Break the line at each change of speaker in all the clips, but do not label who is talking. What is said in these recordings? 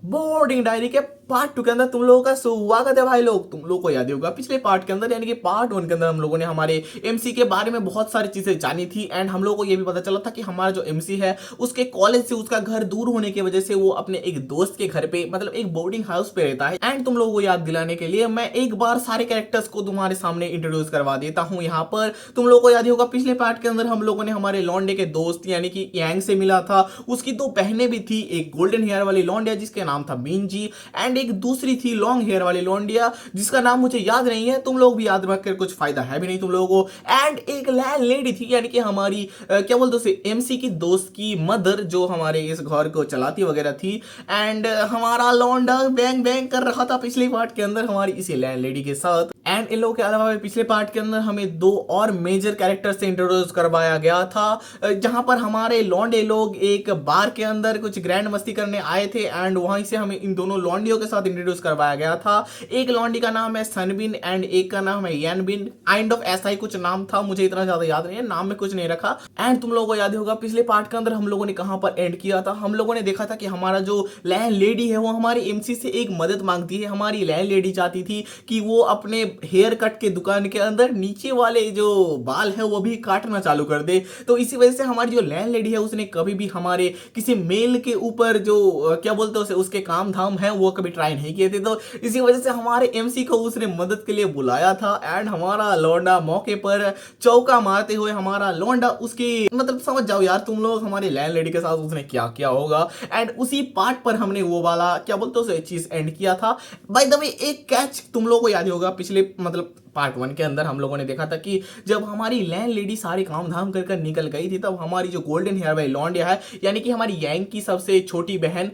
Boarding diary के part 2 के अंदर तुम लोगों का स्वागत है भाई लोग। तुम लोगों को याद ही होगा पिछले पार्ट के अंदर यानी कि पार्ट 1 के अंदर हम लोगों ने हमारे एमसी के बारे में बहुत सारी चीजें जानी थी एंड हम लोगों को ये भी पता चला था कि हमारा जो एमसी है उसके कॉलेज से उसका घर दूर होने की वजह से वो अपने एक दोस्त के घर पे मतलब एक बोर्डिंग हाउस पे रहता है। एंड तुम लोगों को याद दिलाने के लिए मैं एक बार सारे कैरेक्टर्स को तुम्हारे सामने इंट्रोड्यूस करवा देता हूँ। यहाँ पर तुम लोगों को याद ही होगा पिछले पार्ट के अंदर हम लोगों ने हमारे लॉन्डे के दोस्त यानी कि यांग से मिला था। उसकी दो बहनें भी थी, एक गोल्डन हेयर वाली लॉन्डिया जिसके नाम था मिंजी एंड एक दूसरी थी लॉन्ग हेयर वाली लॉन्डिया जिसका नाम मुझे याद नहीं है। तुम लोग भी याद रख कर कुछ फायदा है भी नहीं तुम लोगों को। एंड एक लैंड लेडी थी यानी कि हमारी क्या बोलते उसे एमसी की दोस्त की मदर जो हमारे इस घर को चलाती वगैरह थी। एंड हमारा लॉन्डा बैंग बैंग कर रहा था पिछले पार्ट के अंदर हमारी इसी लैंड लेडी के साथ। एंड इन लोगों के अलावा पिछले पार्ट के अंदर हमें दो और मेजर कैरेक्टर से इंट्रोड्यूस करवाया गया था जहां पर हमारे लॉन्डे लोग एक बार के अंदर कुछ ग्रैंड मस्ती करने आए थे एंड वहीं से हमें इन दोनों लॉन्डियों के साथ इंट्रोड्यूस करवाया गया था। एक लॉन्डी का नाम है सनबिन एंड एक का नाम है यनबिन, काइंड ऑफ ऐसा ही कुछ नाम था, मुझे इतना ज्यादा याद नहीं है, नाम में कुछ नहीं रखा। एंड तुम लोगों को याद होगा पिछले पार्ट के अंदर हम लोगों ने कहां पर एंड किया था। हम लोगों ने देखा था कि हमारा जो लैंड लेडी है वो हमारी एमसी से एक मदद मांगती है। हमारी लैंड लेडी चाहती थी कि वो अपने हेयर कट के दुकान के अंदर नीचे वाले जो बाल है वो भी काटना चालू कर दे। तो इसी वजह से हमारी जो लैंड लेडी है उसने कभी भी हमारे किसी मेल के ऊपर जो क्या बोलते हैं उसके काम धाम है वो कभी ट्राई नहीं किए थे। तो इसी वजह से हमारे एमसी को उसने मदद के लिए बुलाया था एंड हमारा लौंडा मौके पर चौका मारते हुए हमारा लौंडा उसकी मतलब समझ जाओ यार तुम लोग हमारे लैंड लेडी के साथ उसने क्या किया होगा। एंड उसी पार्ट पर हमने वो वाला क्या बोलते उसे चीज एंड किया था। बाय द वे एक कैच तुम लोगों को याद होगा पिछले मतलब पार्ट 1 के अंदर हम लोगों ने देखा था कि जब हमारी लैंड लेडी सारे काम धाम कर कर निकल गई थी तब हमारी जो गोल्डन हेयर वाली लॉन्डिया है यानी कि हमारी यांग की सबसे छोटी बहन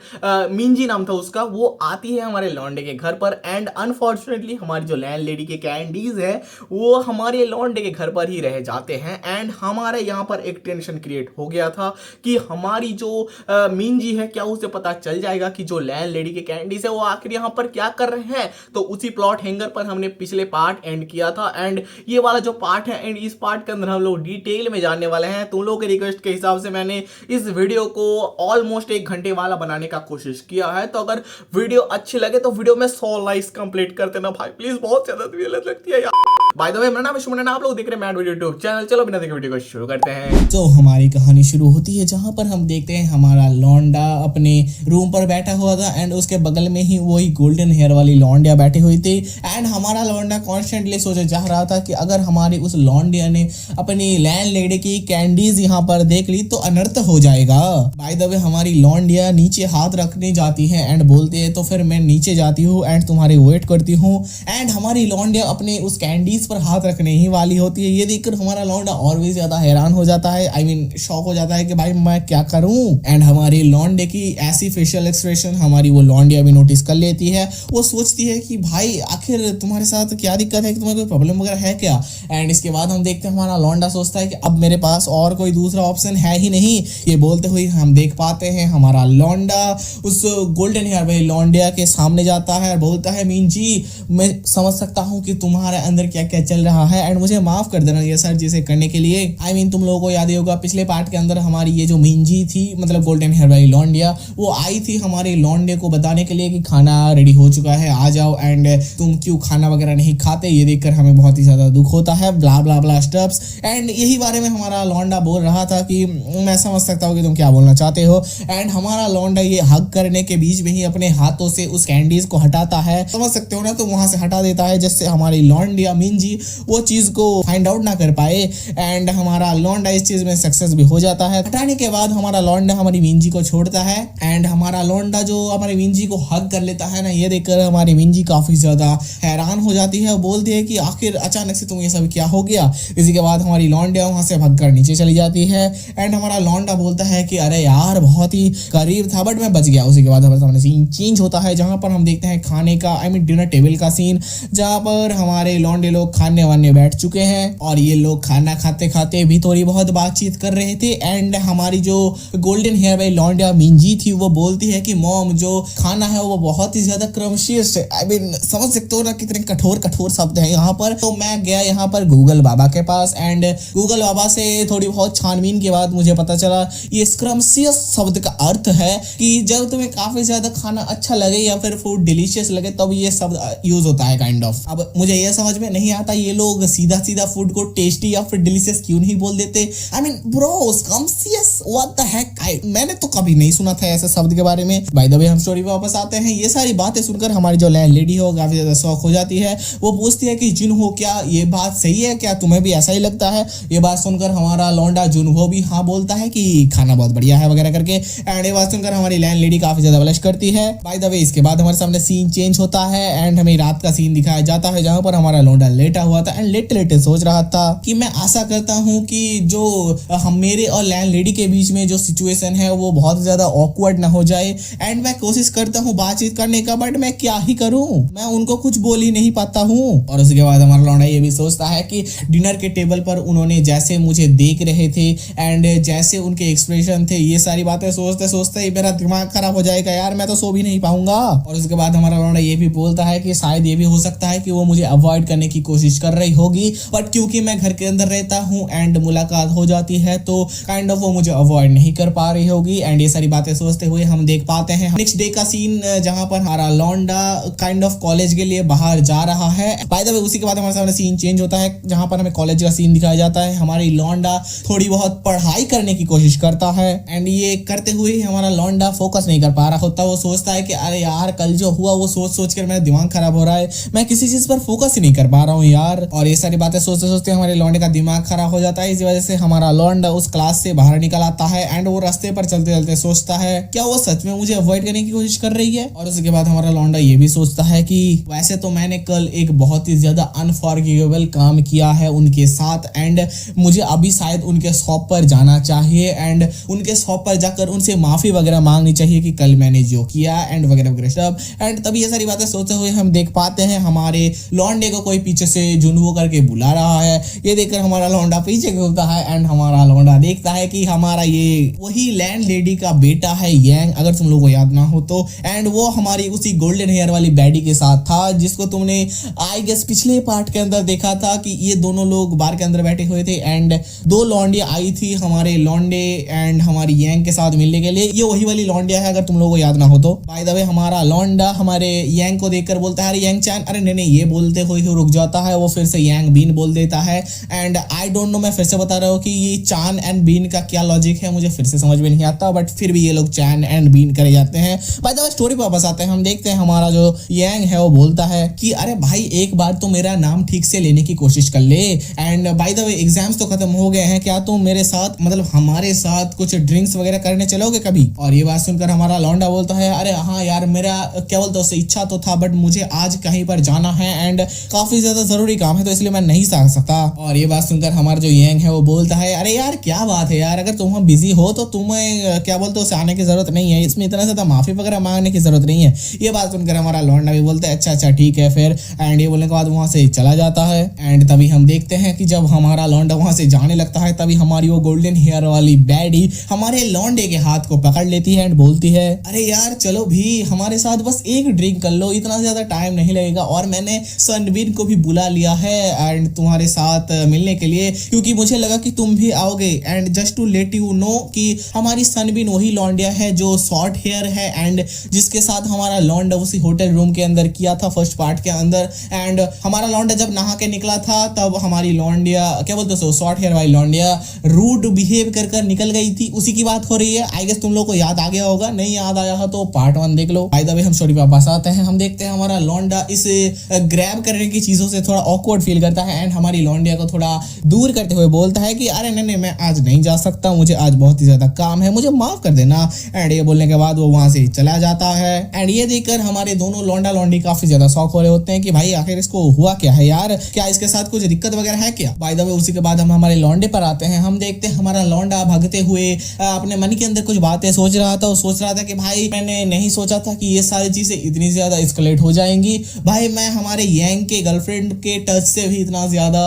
मिंजी नाम था उसका, वो आती है हमारे लॉन्डे के घर पर। एंड अनफॉर्चुनेटली हमारी जो लैंड लेडी के कैंडीज है वो हमारे लॉन्डे के घर पर ही रह जाते हैं। एंड हमारे यहाँ पर एक टेंशन क्रिएट हो गया था कि हमारी जो मिंजी है क्या उसे पता चल जाएगा कि जो लैंड लेडी के कैंडीज है वो आखिर यहाँ पर क्या कर रहे हैं। तो उसी प्लॉट हैंगर पर हमने पिछले पार्ट एंड किया था एंड ये वाला जो पार्ट है एंड इस पार्ट के अंदर हम लोग डिटेल में जानने वाले हैं। तुम लोगों के रिक्वेस्ट के हिसाब से मैंने इस वीडियो को ऑलमोस्ट 1 घंटे वाला बनाने का कोशिश किया है। तो अगर वीडियो अच्छी लगे तो वीडियो में 100 लाइक्स कंप्लीट कर देना भाई प्लीज, बहुत ज्यादा मेहनत लगती है यार। बाय द वे मेरा नाम है सुमन, आप लोग देख रहे हैं मैड वीडियो यूट्यूब चैनल। चलो बिना देखे वीडियो को शुरू करते हैं।
तो हमारी कहानी शुरू होती है जहां पर हम देखते हैं हमारा लौंडा अपने रूम पर बैठा हुआ था एंड उसके बगल में ही वही गोल्डन हेयर वाली लौंडिया बैठी हुई थी। एंड हमारा लौंडा कॉन्स्टेंटली सोचे जा रहा था कि अगर हमारी उस लौंडिया ने अपनी लैंड लेडी की कैंडीज यहाँ पर देख ली तो अनर्थ हो जाएगा। बाय द वे हमारी लौंडिया नीचे हाथ रखने जाती है एंड बोलते हैं तो फिर मैं नीचे जाती हूँ एंड तुम्हारी वेट करती हूँ। एंड हमारी लौंडिया अपने उस कैंडीज पर हाथ रखने ही वाली होती है। ये देखकर हमारा लौंडा और भी ज्यादा हैरान हो जाता है, आई मीन शॉक हो जाता है कि भाई मैं क्या करूं। एंड हमारी लौंडे की ऐसी फेशियल एक्सप्रेशन हमारी वो लौंडिया भी नोटिस कर लेती है। वो सोचती है कि भाई आखिर तुम्हारे साथ क्या दिक्कत है, कि तुम्हें कोई प्रॉब्लम वगैरह है क्या। एंड इसके बाद हम देखते हैं हमारा लौंडा सोचता है कि अब मेरे पास और कोई दूसरा ऑप्शन है ही नहीं। ये बोलते हुए हम देख पाते हैं हमारा लौंडा उस गोल्डन हेयर वाली लौंडिया के सामने जाता है और बोलता है मीन जी मैं समझ सकता हूँ कि तुम्हारे अंदर क्या क्या चल रहा है एंड मुझे माफ कर देना ये सर जिसे करने के लिए। आई मीन तुम लोगों को याद ही होगा पिछले पार्ट के अंदर हमारी ये जो मिंजी थी मतलब गोल्डन हेयर वाली लौंडिया वो आई थी हमारे लौंडे को बताने के लिए कि खाना रेडी हो चुका है आ जाओ एंड तुम क्यों खाना वगैरह नहीं खाते। ये देखकर हमें बहुत ही ज्यादा दुख होता है, ब्ला ब्ला ब्ला स्टफ्स। एंड यही बारे में हमारा लौंडा बोल रहा था कि मैं समझ सकता हूँ कि तुम क्या बोलना चाहते हो। एंड हमारा लौंडा ये हग करने के बीच में ही अपने हाथों से उस कैंडीज को हटाता है, समझ सकते हो ना, तो वहां से हटा देता है जिससे हमारी लौंडिया मिंजी वो चीज को फाइंड आउट ना कर पाए। एंड हमारा लौंडा इस चीज में सक्सेस भी हो जाता है। हटाने के बाद हमारा लौंडा हमारी मिंजी को छोड़ता है एंड हमारा लौंडा जो हमारी मिंजी को हग कर लेता है ना, ये देखकर हमारी मिंजी काफी ज्यादा हैरान हो जाती है। बोलती है कि आखिर अचानक से तुम ये सब क्या हो गया। इसी के बाद हमारी लौंडिया वहां से भगकर नीचे चली जाती है एंड हमारा लौंडा बोलता है कि अरे यार बहुत ही करीब था बट मैं बच गया। उसी के बाद हमारे सामने सीन चेंज होता है जहां पर हम देखते हैं खाने का आई मीन डिनर टेबल का सीन, जहां पर हमारे लौंडे लोग लोग खाने वाने बैठ चुके हैं और ये लोग खाना खाते खाते भी थोड़ी बहुत बातचीत कर रहे थे। एंड हमारी जो गोल्डन हेयर वाली लौंडिया मिंजी थी वो बोलती है कि मॉम जो खाना है वो बहुत ही ज्यादा क्रमशियस है। आई मीन समझ सकते हो ना कितने कठोर कठोर शब्द है यहाँ पर। तो मैं गया यहाँ पर गूगल बाबा के पास एंड गूगल बाबा से थोड़ी बहुत छानबीन के बाद मुझे पता चला ये स्क्रम्शियस शब्द का अर्थ है कि जब तुम्हें काफी ज्यादा खाना अच्छा लगे या फिर फूड डिलीशियस लगे तब ये शब्द यूज होता है काइंड ऑफ। अब मुझे ये समझ में नहीं आता ये लोग सीधा सीधा फूड को टेस्टी या फिर डिलीशियस क्यों नहीं बोल देते। I mean bro scrumptious what the heck, मैंने तो कभी नहीं सुना था ऐसे शब्द के बारे में। बाय द वे हम स्टोरी पे वापस आते हैं। ये सारी बातें सुनकर हमारी जो लैंड लेडी हो काफी ज्यादा शौक हो जाती है। वो पूछती है कि जिन हो क्या ये बात सही है, क्या तुम्हें भी ऐसा ही लगता है। ये बात सुनकर हमारा लौंडा जुनहो भी हाँ बोलता है कि खाना बहुत बढ़िया है वगैरह करके। एंड ये बात सुनकर हमारी लैंड लेडी काफी ज्यादा ब्लश करती है। बाय द वे इसके बाद हमारे सामने सीन चेंज होता है एंड हमें रात का सीन दिखाया जाता है जहां पर हमारा लौंडा लेटा हुआ था एंड लेटे लेटे सोच रहा था कि मैं आशा करता हूं कि जो हम मेरे और लैंड लेडी के बीच में जो सिचुएशन है वो बहुत ज्यादा ऑकवर्ड ना हो जाए। एंड मैं कोशिश करता हूँ बातचीत करने का बट मैं क्या ही करूँ, मैं उनको कुछ बोल ही नहीं पाता हूँ। और उसके बाद हमारा लौंडा ये भी सोचता है कि डिनर के टेबल पर उन्होंने जैसे मुझे देख रहे थे एंड जैसे उनके एक्सप्रेशन थे ये सारी बातें सोचते सोचते ही मेरा दिमाग खराब हो जाएगा यार, मैं तो सो भी नहीं पाऊंगा। और उसके बाद हमारा लौंडा ये भी बोलता है कि शायद ये भी हो सकता है कि वो मुझे अवॉइड करने की कोशिश कर रही होगी बट क्योंकि मैं घर के अंदर रहता हूँ एंड मुलाकात हो जाती है तो काइंड ऑफ वो मुझे अवॉइड नहीं कर पा रही होगी। एंड ये सारी बातें सोचते हुए हम देख पाते हैं नेक्स्ट डे का सीन जहां पर हमारा लौंडा काइंड ऑफ कॉलेज के लिए बाहर जा रहा है। बाय द वे उसी के बाद हमारे सामने सीन चेंज होता है जहां पर हमें कॉलेज का सीन दिखाया जाता है। हमारी लौंडा थोड़ी बहुत पढ़ाई करने की कोशिश करता है एंड ये करते हुए हमारा लौंडा फोकस नहीं कर पा रहा होता। वो सोचता है कि अरे यार कल जो हुआ वो सोच सोच कर मेरा दिमाग खराब हो रहा है, मैं किसी चीज पर फोकस ही नहीं कर पा रहा हूँ यार। और ये सारी बातें सोचते सोचते हमारे लौंडे का दिमाग खराब हो जाता है। इसी वजह से हमारा लौंडा उस क्लास से बाहर निकल आता है एंड वो रास्ते पर चलते चलते सोचता है क्या वो सच में मुझे अवॉइड करने की कोशिश कर रही है। और उसके बाद हमारा लौंडा ये भी सोचता है कि वैसे तो मैंने कल एक बहुत ही ज्यादा अनफॉरगिवेबल काम किया है उनके साथ एंड मुझे अभी शायद उनके शॉप पर जाना चाहिए एंड उनके शॉप पर जाकर उनसे माफी वगैरह मांगनी चाहिए कि कल मैंने जो किया एंड वगैरह वगैरह सब। एंड तभी ये सारी बातें सोचते हुए हम देख पाते हैं हमारे लौंडे को कोई पीछे से जुनवो करके बुला रहा है। ये देखकर हमारा लौंडा पीछे घूमता है एंड हमारा लौंडा देखता है कि हमारा ये वही लैंड लेडी का बेटा है यांग, अगर तुम लोगों को याद ना हो तो। एंड वो हमारी उसी गोल्डन हेयर वाली बैडी के साथ था जिसको तुमने आई गेस पिछले पार्ट के अंदर देखा था कि ये दोनों लोग बार के अंदर बैठे हुए थे एंड दो लौंडिया आई थी हमारे लौंडे एंड हमारी यांग के साथ मिलने के लिए। ये वही वाली लौंडिया है अगर तुम लोगों को याद ना हो तो। बाय द वे हमारा लौंडा हमारे यांग को देखकर बोलता है अरे यांग चैन, अरे नहीं ये बोलते हुए रुक जाता है। वो फिर से यांग बीन बोल देता है एंड आई डोंट नो, मैं फिर से बता रहा हूँ कि ये चान एंड बीन का क्या लॉजिक है मुझे फिर से समझ में नहीं आता बट फिर भी ये लोग चैन एंड बीन करे जाते हैं। बाय द वे स्टोरी पे वापस आते हैं। हम देखते हैं हमारा जो यांग है वो बोलता है कि अरे भाई एक बार तो मेरा नाम ठीक से लेने की कोशिश कर ले and bye the way exams तो खत्म हो गए हैं, क्या तुम मेरे साथ मतलब हमारे साथ कुछ ड्रिंक्स वगैरह करने चलोगे कभी। और ये बात सुनकर हमारा लौंडा बोलता है अरे हाँ यार मेरा क्या बोलते उससे इच्छा तो था बट मुझे आज कहीं पर जाना है एंड काफी ज्यादा जरूरी काम है तो इसलिए मैं नहीं जा सकता। और ये बात सुनकर हमारा जो यांग है वो बोलता है अरे यार क्या बात है यार, अगर तुम बिजी हो तो तुम्हें क्या बोलते उसे आने की जरूरत नहीं है, इसमें इतना ज्यादा माफी वगैरह मांगने की जरूरत नहीं है। ये बात सुनकर हमारा लौंडा भी बोलता है अच्छा ठीक है फिर। एंड ये बोलने के बाद वहां से चला जाता है एंड तभी हम देखते हैं कि जब हमारा लौंडा वहां से जाने लगता है तभी हमारी वो गोल्डन हेयर वाली बैडी हमारे लौंडे के हाथ को पकड़ लेती है एंड बोलती है अरे यार चलो भी हमारे साथ बस एक ड्रिंक कर लो, इतना ज्यादा टाइम नहीं लगेगा और मैंने सनबीन को भी बुला लिया है एंड तुम्हारे साथ मिलने के लिए क्योंकि मुझे लगा कि तुम भी आओगे। And just to let you know कि हमारी सनबीन वही लौंडिया है जो शॉर्ट हेयर है एंड जिसके साथ हमारा लौंडा उसी होटल रूम के अंदर किया था फर्स्ट पार्ट के अंदर। एंड हमारा लौंडा जब नहा के निकला था तब हमारी लौंडिया क्या बोलते हो शॉर्ट हेयर वाली लौंडिया रूड बिहेव कर निकल गई थी, उसी की बात हो रही है। आई गेस तुम लोग को याद आ गया होगा, नहीं याद आया हो तो पार्ट 1 देख लो। बाय द वे हम स्टोरी पे वापस आते हैं। हम देखते हैं हमारा लौंडा इस ग्रैब करने की चीजों से थोड़ा ऑकवर्ड फील करता है एंड हमारी लौंडिया को थोड़ा दूर करते हुए बोलता है कि अरे नहीं मैं आज नहीं जा सकता, मुझे आज बहुत ही ज्यादा काम है, मुझे माफ कर देना। एंड ये बोलने के बाद वो वहां से चला जाता है एंड ये देखकर हमारे दोनों लौंडा लौंडी काफी ज्यादा शौक हो रहे होते हैं कि भाई आखिर इसको हुआ क्या है यार, क्या इसके साथ कुछ दिक्कत वगैरह है क्या। बाय द वे उसी के बाद हम हमारे लौंडे पर आते हैं। हम देखते हैं हमारा लौंडा भागते हुए अपने मन के अंदर कुछ बातें सोच रहा था। वो सोच रहा था कि भाई मैंने नहीं सोचा था कि ये सारी चीजें इतनी ज्यादा एस्केलेट हो जाएंगी। भाई मैं हमारे यांग के गर्लफ्रेंड के टच से भी इतना ज्यादा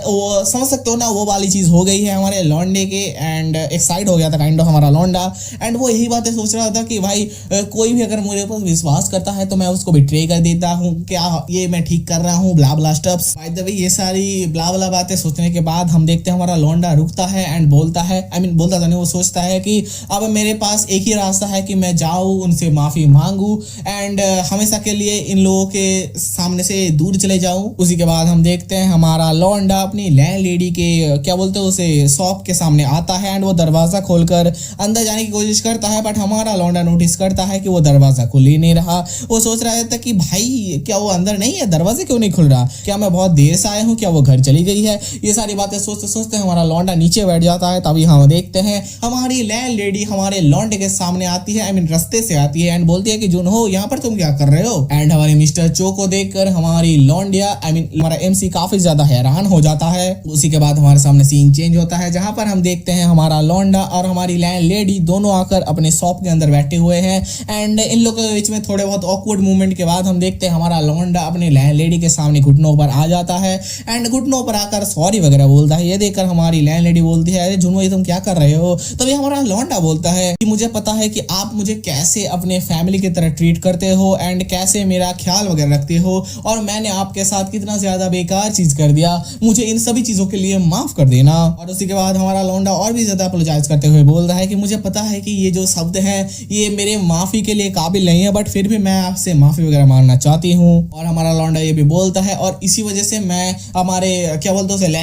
वो समझ सकते हो ना, वो वाली चीज हो गई है हमारे लौंडे के। एंड एक्साइट हो गया था काइंड ऑफ हमारा लौंडा। एंड वो यही बातें सोच रहा था कि भाई कोई भी अगर मेरे ऊपर विश्वास करता है तो मैं उसको बिट्रे कर देता हूँ, क्या ये मैं ठीक कर रहा हूँ, ब्ला ब्ला स्टफ्स। बाय द वे ये सारी ब्ला ब्ला बातें सोचने के बाद हम देखते हैं हमारा लौंडा रुकता है एंड बोलता है, बोलता था नहीं, वो सोचता है कि अब मेरे पास एक ही रास्ता है कि मैं जाऊं, उनसे माफी मांगू एंड हमेशा के लिए इन लोगों के सामने से दूर चले जाऊं। उसी के बाद हम देखते हैं हमारा लौंडा अपनी लैंडलेडी के क्या बोलते हैं उसे शॉप के सामने आता है एंड वो दरवाजा खोलकर अंदर जाने की कोशिश करता है, बट हमारा लौंडा नोटिस करता है कि वो दरवाजा खुल ही नहीं रहा। वो सोच रहा था कि भाई क्या वो अंदर नहीं है, दरवाजा क्यों नहीं खुल रहा, क्या मैं बहुत देर से आया हूँ, क्या वो घर चली गई है। ये सारी बातें सोचते सोचते हमारा लौंडा नीचे बैठ जाता है। तभी हम देखते हैं हमारी लैंडलेडी हमारे लौंडे के सामने आती है, रास्ते से आती है एंड बोलती है कि जुन हो यहाँ पर तुम क्या कर रहे हो। एंड हमारे मिस्टर चो को देखकर हमारी लौंडिया हमारा एमसी काफी ज्यादा हैरान हो जाता है। उसी के बाद हमारे सामने सीन चेंज होता है, जहां पर हम देखते हैं हमारा लौंडा और हमारी लैंडलेडी दोनों आकर अपने शॉप के अंदर बैठे हुए हैं। एंड इन लोगों के बीच में थोड़े बहुत ऑकवर्ड मूवमेंट के बाद हम देखते हैं हमारा लौंडा अपने लैंडलेडी के सामने घुटनों पर आ जाता है एंड घुटनों पर आकर सॉरी वगैरह बोलता है। ये देखकर हमारी लैंडलेडी बोलती है, अरे जुनू ये तुम क्या कर रहे हो। तभी हमारा लौंडा बोलता है कि मुझे पता है कि आप मुझे कैसे अपने फैमिली की तरह ट्रीट करते हो एंड कैसे मेरा ख्याल वगैरह रखते हो, और मैंने आपके साथ कितना ज्यादा बेकार चीज कर दिया, मुझे इन सभी चीजों के लिए माफ कर देना। और उसी के बाद हमारा लौंडा और भी ज्यादा अपोलोजाइज करते हुए बोल रहा है कि मुझे पता है कि ये जो शब्द हैं ये मेरे माफी के लिए काबिल नहीं है, बट फिर भी मैं आपसे माफी वगैरह मांगना चाहती हूँ। और हमारा लौंडा ये भी बोलता है और इसी वजह से मैं हमारे क्या बोलते हैं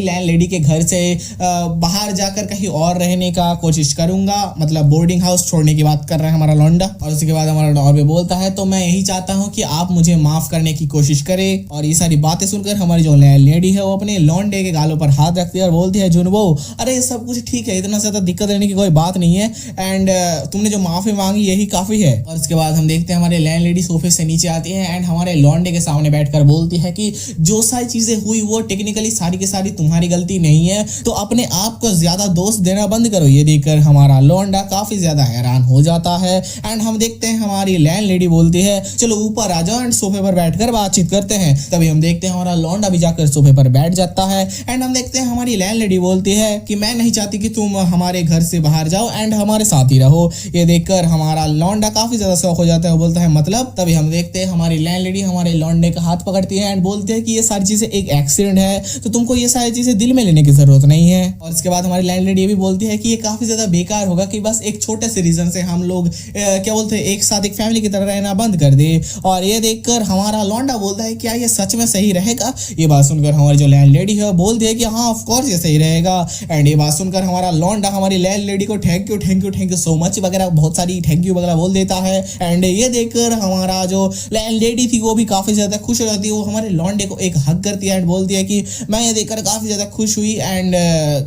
लैंडलेडी के घर से बाहर जाकर कहीं और रहने का कोशिश करूंगा, मतलब बोर्डिंग हाउस छोड़ने की बात कर रहा है हमारा लौंडा। और उसके बाद हमारा लौंडा भी बोलता है तो मैं यही चाहता हूं कि आप मुझे माफ करने की कोशिश करें। और ये सारी बातें सुनकर हमारी जो लैंडलेडी है वो अपने लौंडे के गालों पर हाथ रखती है और बोलती है जुनबो, अरे सब कुछ ठीक है, इतना ज्यादा दिक्कत लेने की कोई बात नहीं है एंड तुमने जो माफी मांगी यही काफी है। और उसके बाद हम देखते हैं हमारे लैंडलेडी सोफे से नीचे आती है एंड हमारे लौंडे के सामने बैठकर बोलती है कि जो सारी चीजें हुई वो टेक्निकली सारी की सारी तुम्हारी गलती नहीं है, तो अपने आप को ज्यादा दोष देना बंद करो। ये देखकर हमारा लौंडा काफी ज्यादा हैरान हो जाता है एंड हम देखते हैं हमारी लैंडलेडी बोलती है चलो ऊपर आ जाओ एंड सोफे पर बैठकर बातचीत करते हैं। तभी हम देखते हैं हमारा लौंडा भी जाकर सोफे पर बैठ जाता है एंड हम देखते हैं हमारी लैंडलेडी बोलती है कि मैं नहीं चाहती कि तुम हमारे घर से बाहर जाओ एंड हमारे साथ ही रहो। ये देखकर हमारा लौंडा काफी ज्यादा शौक हो जाता है, बोलता है मतलब। तभी हम देखते हैं हमारी लैंडलेडी हमारे लौंडे का हाथ पकड़ती है एंड बोलती है कि ये सारी चीजें एक एक्सीडेंट है, तो तुमको ये सारी चीजें दिल में लेने की जरूरत नहीं है। और इसके बाद हमारी लैंडलेडी ये भी बोलती है कि ये काफी ज्यादा बेकार होगा कि बस एक छोटे से रीजन से हम लोग क्या बोलते हैं एक साथ एक फैमिली की तरह रहना बंद कर दे। और ये देखकर हमारा लौंडा बोलता है क्या ये सच में सही रहेगा। ये बात सुनकर हमारी जो लैंडलेडी है बोलती है कि हाँ ऑफ कोर्स ये सही रहेगा। एंड ये बात सुनकर हमारा लौंडा हमारी लैंडलेडी को थैंक यू सो मच वगैरह बहुत सारी थैंक यू वगैरह बोल देता है। एंड ये देखकर हमारा जो लैंडलेडी थी वो भी काफी ज्यादा खुश हो जाती है, वो हमारे लौंडे को एक हक करती है एंड बोलती है कि मैं ये देखकर काफी ज्यादा खुश हुई एंड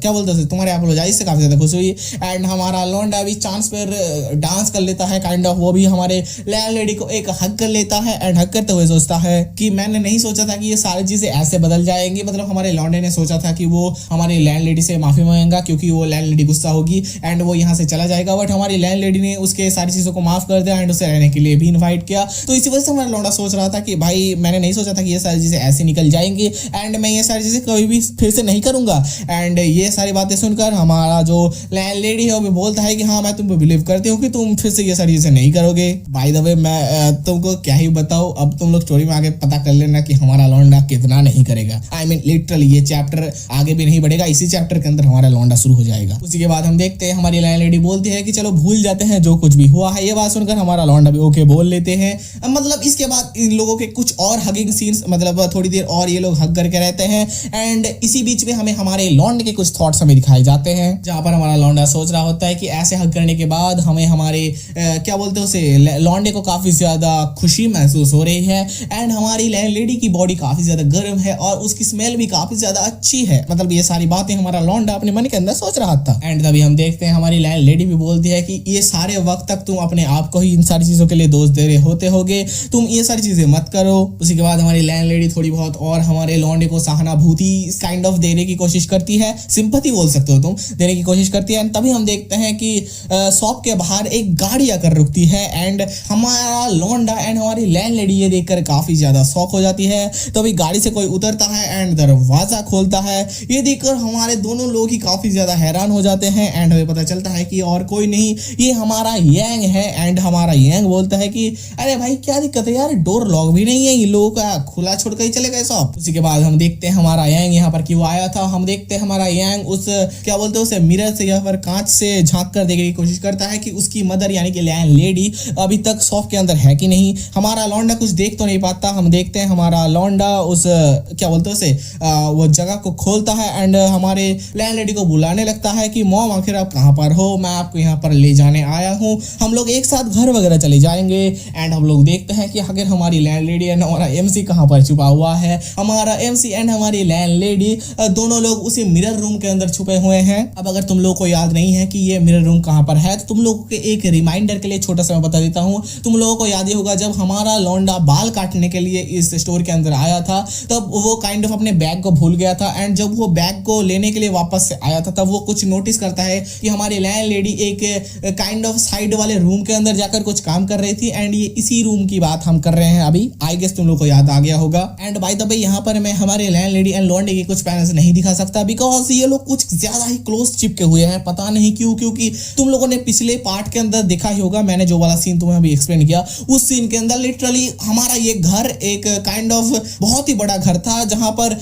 क्या बोलते हैं तुम्हारे अपोलोजाइज से काफी ज्यादा खुश हुई। एंड हमारा लौंडा भी चांस पर डांस कर लेता है काइंड ऑफ, वो भी हमारे लैंडलेडी को एक हक कर लेता है एंड हक करते हुए सोचता है कि मैंने नहीं सोचा था कि ये सारी चीजें ऐसे बदल जाएंगी। मतलब हमारे लौंडे ने सोचा था कि वो हमारी लैंडलेडी से माफी मांगेगा क्योंकि वो लैंडलेडी गुस्सा होगी एंड वो यहाँ से चला जाएगा, बट हमारी लैंडलेडी ने उसके सारी चीजों को माफ कर दिया एंड उसे रहने के लिए भी इनवाइट किया। तो इसी वजह से हमारा लौंडा सोच रहा था कि भाई मैंने नहीं सोचा था कि ये सारी चीजें ऐसे निकल जाएंगी एंड मैं ये सारी चीजें कभी भी फिर से नहीं करूंगा। एंड ये सारी बातें सुनकर हमारा जो लैंडलेडी है वो भी बोलता है कि हाँ मैं तुम पे बिलीव करती हूँ कि तुम फिर से ये सारी चीजें नहीं करोगे। बाय द वे मैं तुमको क्या ही बताऊं, अब तुम लोग स्टोरी में आगे पता कर लेना कि हमारा लौंडा कितना नहीं करेगा। आई मीन लिटरली ये चैप्टर आगे भी नहीं बढ़ेगा, इसी चैप्टर के अंदर हमारा लौंडा शुरू हो जाएगा। उसी के बाद हम देखते हैं हमारी लैंडलेडी बोलती है कि चलो भूल जाते हैं जो कुछ भी हुआ है। ये बात सुनकर हमारा लौंडा भी ओके बोल लेते हैं। मतलब इसके बाद इन लोगों के कुछ और हगिंग सीन्स, मतलब थोड़ी देर और ये लोग हग करके रहते हैं एंड इसी बीच में हमें हमारे लौंडे के कुछ थॉट्स हमें दिखाए जाते हैं, जहां पर हमारा लौंडा सोच रहा होता है कि ऐसे हग करने के बाद हमें हमारे क्या बोलते हैं उसे लौंडे को काफी ज्यादा खुशी महसूस हो रही है एंड हमारी लैंडलेडी की बॉडी काफी ज्यादा गर्म है और उसकी स्मेल भी काफी ज्यादा अच्छी है। मतलब ये सारी बातें हमारा लौंडा अपने मन के अंदर सोच रहा था। एंड तभी हम देखते हैं हमारी लैंडलेडी भी बोलती है कि ये सारे वक्त तक तुम अपने आप को ही इन सारी चीजों के लिए दोष दे रहे होगे, तुम ये सारी चीजें मत करो। उसी के बाद हमारी लैंडलेडी थोड़ी बहुत और हमारे लौंडे को सहानुभूति काइंड ऑफ देने की कोशिश करती है, सिंपैथी बोल सकते हो तुम, देने की कोशिश करती है। तभी हम देखते हैं कि शॉप के बाहर एक गाड़ी आकर रुकती है एंड हमारा लौंडा एंड हमारी लैंडलेडी ये देखकर काफी ज्यादा ज्यादा शॉक हो जाती है। तभी गाड़ी से कोई उतरता है एंड दरवाजा खोलता है। ये देखकर हमारे दोनों लोग ही काफी ज्यादा हैरान हो जाते हैं एंड हमें पता चलता है कि और कोई नहीं, ये हमारा यांग है। एंड हमारा यांग बोलता है कि अरे भाई क्या दिक्कत है यार, डोर लॉक भी नहीं है, ये लोगों का खुला छोड़ कर ही चले गए सब। उसी के बाद हम देखते हैं हमारा यांग यहाँ पर क्यों आया था। हम देखते हैं हमारा यांग उस क्या बोलते हैं उसे मिरर से या फिर कांच से झांक कर देखने की कोशिश करता है कि उसकी मदर यानी कि लैंड लेडी अभी तक शॉप के अंदर है कि नहीं। हमारा लौंडा कुछ देख तो नहीं पाता। हम देखते हैं हमारा लौंडा उस क्या बोलते हैं उसे वो जगह को खोलता है एंड हमारे लैंड लेडी को बुलाने लगता है कि मॉम आखिर आप कहाँ पर हो, मैं आपको यहाँ पर ले जाने आया हूँ, हम लोग एक साथ घर वगैरह चले जाएंगे। एंड हम लोग देखते हैं कि आखिर हमारी लैंड लेडी एंड हमारा एमसी कहाँ पर छुपा हुआ है। हमारा एमसी एंड हमारी लैंड लेडी दोनों लोग उसी मिरर रूम के अंदर छुपे हुए हैं। अब अगर तुम लोग को याद नहीं है कि ये मिरर रूम कहाँ पर है तो तुम लोगों के एक रिमाइंडर के लिए छोटा सा मैं बता देता हूँ। तुम लोगों को याद ही होगा जब हमारा लौंडा बाल काटने के लिए इस स्टोर के अंदर आया था तब वो काइंड ऑफ अपने बैग को भूल गया था एंड जब वो बैग को लेने के लिए वापस से आया था तब वो कुछ नोटिस करता है कि हमारी लैंड लेडी एक काइंड ऑफ साइड वाले रूम के अंदर जाकर कुछ काम कर रही थी। एंड ये इसी रूम की बात हम कर रहे हैं अभी। आई गेस तुम लोग को याद आ गया होगा। एंड बाय द वे यहाँ पर मैं हमारे लैंड लेडी एंड लौंडे के कुछ पैनल्स नहीं दिखा सकता बिकॉज ये लोग कुछ ज्यादा ही क्लोज चिपके हुए हैं। पता नहीं क्यों, क्योंकि तुम लोगों ने पिछले पार्ट के अंदर देखा ही होगा, मैंने जो वाला सीन तुम्हें अभी एक्सप्लेन किया उस सीन के अंदर लिटरली हमारा ये घर एक काइंड ऑफ बहुत ही बड़ा घर था जहां पर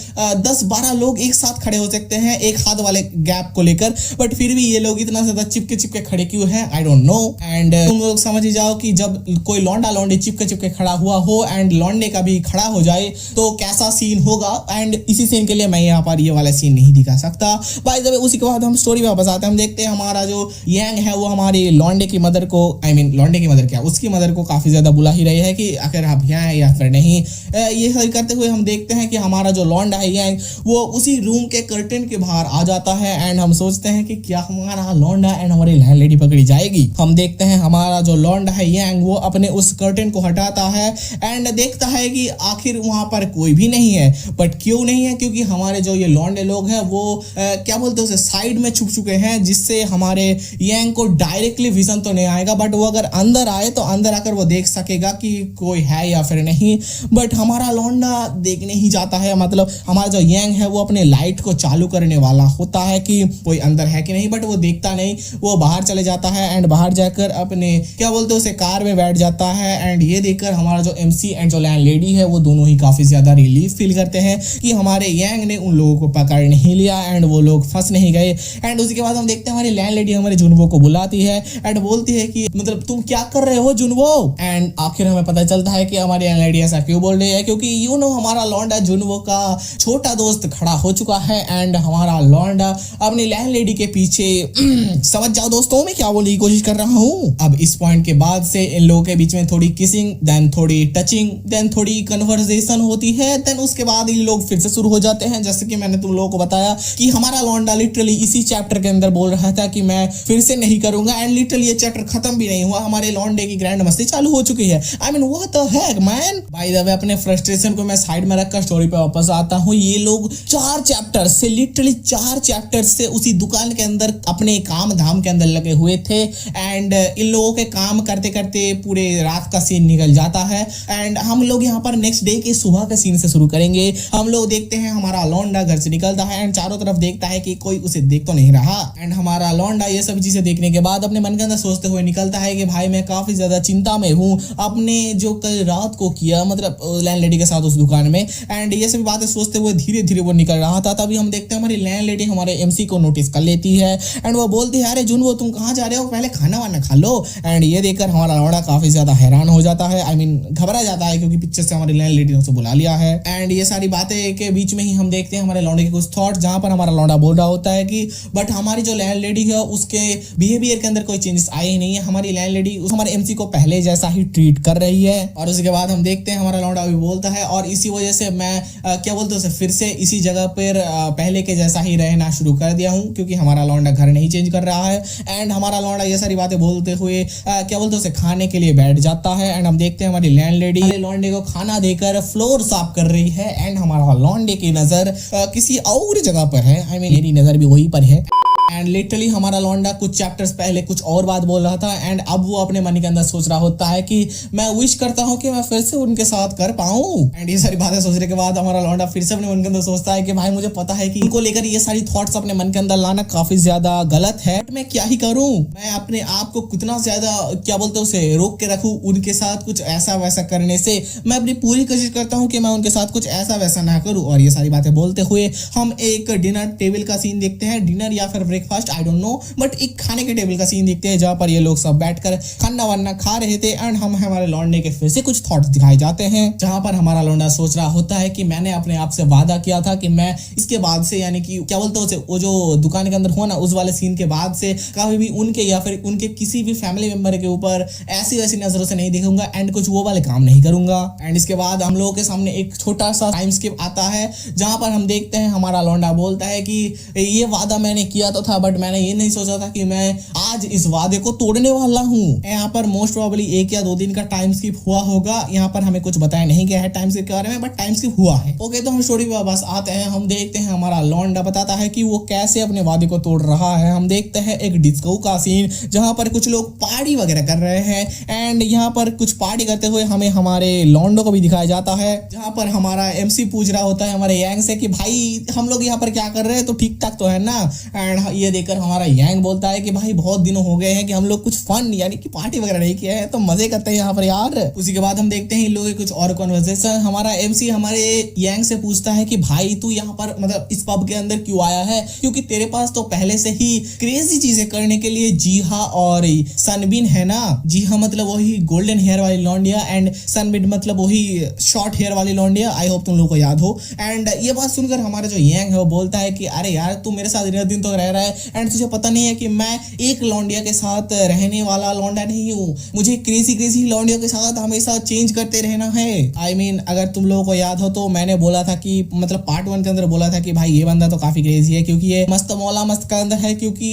10-12 लोग एक साथ खड़े हो सकते हैं एक हाथ वाले गैप को लेकर। बट फिर भी ये लोग इतना ज्यादा चिपके चिपके खड़े क्यों हैं, आई डोंट नो। एंड तुम लोग समझ ही जाओ कि जब कोई लौंडा लौंडी चिपके चिपके खड़ा हुआ हो एंड लौंडे का भी खड़ा हो जाए तो कैसा सीन होगा। एंड इसी सीन के लिए मैं यहाँ पर ये वाला सीन नहीं दिखा सकता। बाय द वे उसी के बाद हम स्टोरी में वापस आते हैं। हम देखते हैं हमारा जो यांग है वो हमारी लौंडे की मदर को लौंडे की मदर क्या उसकी मदर को काफी ज्यादा बुला ही रही है कि आखिर आप यहाँ है या फिर नहीं। ये सही करते हुए हम देखते हैं कि हमारा जो लौंडा है यांग वो उसी रूम के कर्टन के बाहर आ जाता है एंड हम सोचते हैं कि क्या हमारा लौंडा एंड हमारी लैंड लेडी पकड़ी जाएगी। हम देखते हैं हमारा जो लौंडा है यांग वो अपने उस कर्टन को हटाता है एंड देखता है कि आखिर वहां पर कोई भी नहीं है। बट क्यों नहीं है, क्योंकि हमारे जो ये लौंडे लोग हैं वो क्या बोलते हैं उसे साइड में छुप चुके हैं जिससे हमारे यांग को डायरेक्टली विजन तो नहीं आएगा बट वो अगर अंदर आए तो अंदर आकर वो देख सकेगा कि कोई है या फिर नहीं। बट हमारा लौंडा देखने ही जाता है, मतलब हमारा जो यांग है वो अपने लाइट को चालू करने वाला होता है कि कोई अंदर है कि नहीं, बट वो देखता नहीं, वो बाहर चले जाता है एंड बाहर जाकर अपने क्या बोलते हैं उसे कार में बैठ जाता है। एंड ये देखकर हमारा जो एमसी एंड जो लैंड लेडी है वो दोनों ही काफी ज्यादा रिलीफ फील करते हैं कि हमारे यांग ने उन लोगों को पकड़ नहीं लिया एंड वो लोग फंस नहीं गए। एंड उसके बाद हम देखते हैं हमारी लैंड लेडी हमारे जुनवो को बुलाती है एंड बोलती है कि मतलब तुम क्या कर रहे हो जुनवो। एंड आखिर हमें पता चलता है कि हमारी लैंड लेडी ऐसा क्यों बोल रही है, क्योंकि यू नो हमारा लौंडा जुनवो का छोटा दोस्त खड़ा हो चुका है एंड हमारा लौंडा अपनी लैंड लेडी के पीछे समझ जाओ दोस्तों मैं क्या बोलने की कोशिश कर रहा हूँ। अब इस पॉइंट के बाद से इन लोगों के बीच में थोड़ी किसिंग, देन थोड़ी टचिंग, देन थोड़ी कन्वर्सेशन होती है। देन उसके बाद इन लोग फिर से शुरू हो जाते हैं। जैसे कि मैंने तुम लोगों को बताया कि हमारा लौंडा लिटरली इसी चैप्टर के अंदर बोल रहा था कि मैं फिर से नहीं करूंगा एंड लिटरली ये चैप्टर खत्म भी नहीं हुआ, हमारे लौंडे की ग्रैंड मस्ती चालू हो चुकी है। I mean what the Keck man. Bye the वे अपने फ्रस्ट्रेशन को मैं साइड में रखकर स्टोरी पे वापस आता हूँ। ये लोग 4 चैप्टर से लिटरली 4 चैप्टर से उसी दुकान के अंदर अपने काम धाम के अंदर लगे हुए थे एंड इन लोगों के काम करते करते पूरे रात का सीन निकल जाता है एंड हम लोग यहाँ पर नेक्स्ट डे के सुबह के सीन से शुरू करेंगे। हम लोग देखते हैं हमारा लौंडा घर से निकलता है एंड चारों तरफ देखता है कि कोई उसे देख तो नहीं रहा एंड हमारा लौंडा ये सब चीजें देखने के बाद अपने मन के अंदर सोचते हुए निकलता है कि भाई मैं काफी ज्यादा चिंता में हूँ अपने जो कल रात को किया, मतलब लैंड लेडी के साथ उस दुकान में। एंड ये सभी बातें सोचते हुए धीरे धीरे वो निकल रहा था। तभी हम देखते हैं हमारी लैंड लेडी हमारे एमसी को नोटिस कर लेती है एंड वो बोलती है अरे जुनवो तुम कहाँ जा रहे हो, पहले खाना वाना खा लो। एंड ये देखकर हमारा लौंडा काफी ज्यादा हैरान हो जाता है, आई मीन घबरा जाता है क्योंकि पीछे से हमारी लैंड लेडी ने उसे बुला लिया है। एंड ये सारी बातें के बीच में ही हम देखते हैं हमारे लौंडे के कुछ थॉट जहां पर हमारा लौंडा बोल रहा होता है कि बट हमारी जो लैंड लेडी है उसके बिहेवियर के अंदर कोई चेंजेस आए ही नहीं है, हमारी लैंड लेडी हमारे एमसी को पहले जैसा ही ट्रीट कर रही है। और उसके बाद हम देखते हैं हमारा लौंडा भी बोलता है और इसी वजह से मैं क्या बोलते हैं फिर से इसी जगह पर पहले के जैसा ही रहना शुरू कर दिया हूँ क्योंकि हमारा लौंडा घर नहीं चेंज कर रहा है। एंड हमारा लौंडा ये सारी बातें बोलते हुए क्या बोलते हैं उसे खाने के लिए बैठ जाता है एंड हम देखते हैं हमारी लैंड लेडी लौंडे को खाना देकर फ्लोर साफ कर रही है एंड हमारा लौंडे की नजर किसी और जगह पर है, आई मीन मेरी नजर भी वहीं पर है। एंड लिटरली हमारा लौंडा कुछ चैप्टर्स पहले कुछ और बात बोल रहा था एंड अब वो अपने मन के अंदर सोच रहा होता है कि मैं विश करता हूँ कि मैं फिर से उनके साथ कर पाऊं। एंड ये सारी बातें सोचने के बाद हमारा लौंडा फिर से अपने मन के अंदर सोचता है कि भाई मुझे पता है कि इनको लेकर ये सारी थॉट्स अपने मन के अंदर लाना काफी ज्यादा गलत है, बट मैं क्या ही करूं, मैं अपने आप को कितना ज्यादा क्या बोलते हैं उसे रोक के रखूं उनके साथ कुछ ऐसा वैसा करने से। मैं अपनी पूरी कोशिश करता हूं कि मैं उनके साथ कुछ ऐसा वैसा ना करूं। और ये सारी बातें बोलते हुए हम एक डिनर टेबल का सीन देखते हैं, डिनर या फिर breakfast I don't know, but एक खाने के टेबल का सीन देखते हैं जहां पर ये लोग सब बैठकर खाना वाना खा रहे थे एंड हम हमारे लौंडे के फिर से कुछ थॉट्स दिखाए जाते हैं जहां पर हमारा लौंडा सोच रहा होता है कि मैंने अपने आप से वादा किया था कि मैं इसके बाद से यानी कि क्या बोलते हैं उसे वो जो दुकान के अंदर हुआ ना उस वाले सीन के बाद से कभी भी उनके या फिर उनके किसी भी फैमिली मेंबर के ऊपर ऐसी वैसी नजरों से नहीं देखूंगा एंड कुछ वो वाले काम नहीं करूंगा। एंड इसके बाद हम लोगों के सामने एक छोटा सा टाइम स्किप आता है जहां पर हम देखते हैं हमारा लौंडा बोलता है कि ये वादा मैंने किया तो था बट मैंने ये नहीं सोचा था कि मैं आज इस वादे को तोड़ने वाला हूँ। यहाँ पर मोस्ट प्रोबेबली 1 या 2 दिन का टाइम स्किप हुआ होगा, यहाँ पर हमें कुछ बताया नहीं गया है टाइम स्किप के बारे में, बट टाइम स्किप हुआ है। ओके, तो हम स्टोरी पे वापस आते हैं। हम देखते हैं हमारा लौंडा बताता है कि वो कैसे अपने वादे को तोड़ रहा है। हम देखते हैं एक डिस्को का सीन जहां पर कुछ लोग पार्टी वगैरह कर रहे हैं एंड यहाँ पर कुछ पार्टी करते हुए हमें हमारे लौंडो को भी दिखाया जाता है जहां पर हमारा एमसी पूछ रहा होता है हमारे यांग से कि भाई हम लोग यहाँ पर क्या कर रहे हैं, तो ठीक ठाक तो है ना। एंड ये देखकर हमारा यांग बोलता है कि भाई बहुत दिनों हो गए हैं कि हम लोग कुछ फन यानी कि पार्टी वगैरह नहीं किया है, तो मजे करते हैं यहाँ पर यार। उसी के बाद हम देखते हैं इन लोगों के कुछ और कॉन्वर्सेशन। हमारा एमसी हमारे यांग से पूछता है कि भाई तू यहाँ पर मतलब इस पब के अंदर क्यों आया है, क्योंकि तेरे पास तो पहले से ही क्रेजी चीजें करने के लिए जीहा और सनबिन है ना। जीहा मतलब वही गोल्डन हेयर वाली लौंडिया एंड सनबिन मतलब वही शॉर्ट हेयर वाली लौंडिया। आई होप तुम लोग को याद हो। एंड ये बात सुनकर हमारा जो यांग है वो बोलता है कि अरे यार तू मेरे साथ दिन तो रह रहा है एंड तुझे पता नहीं है कि मैं एक लौंडिया के साथ रहने वाला लौंडा नहीं हूँ, मुझे क्रेजी लौंडिया के साथ हमेशा चेंज करते रहना है। आई मीन अगर तुम लोगों को याद हो तो मैंने बोला था कि मतलब पार्ट 1 के अंदर बोला था कि भाई ये बंदा तो काफी क्रेजी है क्योंकि ये मस्त मौला मस्त का अंदर है, क्योंकि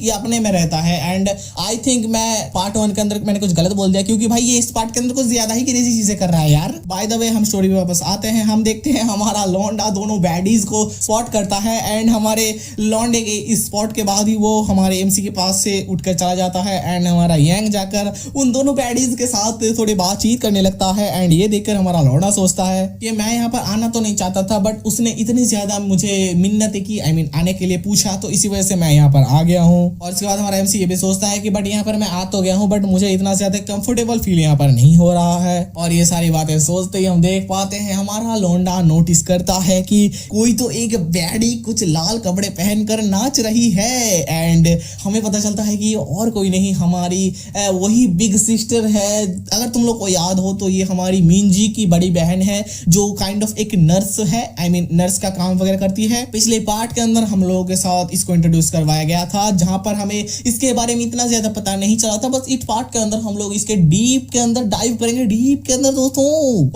ये अपने में रहता है। एंड आई थिंक मैं पार्ट 1 के अंदर मैंने कुछ गलत बोल दिया क्योंकि भाई ये इस पार्ट के अंदर कुछ ज्यादा ही क्रेजी चीजें कर रहा है यार। बाय द वे हम स्टोरी पे वापस आते हैं। हम देखते हैं हमारा लौंडा दोनों बैडीज को स्पॉट करता है एंड हमारे लौंडे के इस स्पॉट के बाद ही वो हमारे एमसी के पास से उठकर चला जाता है एंड हमारा यांग जाकर उन दोनों बैडीज के साथ थोड़ी बातचीत करने लगता है। एंड ये देखकर हमारा लौंडा सोचता है कि मैं यहाँ पर आना तो नहीं चाहता था बट उसने इतनी ज्यादा मुझे मिन्नतें की, आई मीन आने के लिए पूछा, तो इसी वजह से मैं यहाँ पर आ गया हूँ। और इसके बाद हमारा एमसी ये भी सोचता है कि बट यहाँ पर मैं आ तो गया हूँ बट मुझे इतना ज्यादा कंफर्टेबल फील यहाँ पर नहीं हो रहा है। और ये सारी बातें सोचते ही हम देख पाते हैं हमारा लौंडा नोटिस करता है कि कोई तो एक बैडी कुछ लाल कपड़े पहनकर नाच रही है एंड हमें पता चलता है कि और कोई नहीं हमारी वही बिग सिस्टर है। अगर तुम लोग को याद हो तो ये हमारी मिंजी की बड़ी बहन है जो काइंड ऑफ एक नर्स है, आई मीन नर्स का काम वगैरह करती है। पिछले पार्ट के अंदर हम लोगों के साथ इसको इंट्रोड्यूस करवाया गया था जहां पर हमें इसके बारे में इतना ज्यादा पता नहीं चला था। बस इस पार्ट के अंदर हम लोग इसके डीप के अंदर डाइव करेंगे, डीप के अंदर दोस्तों।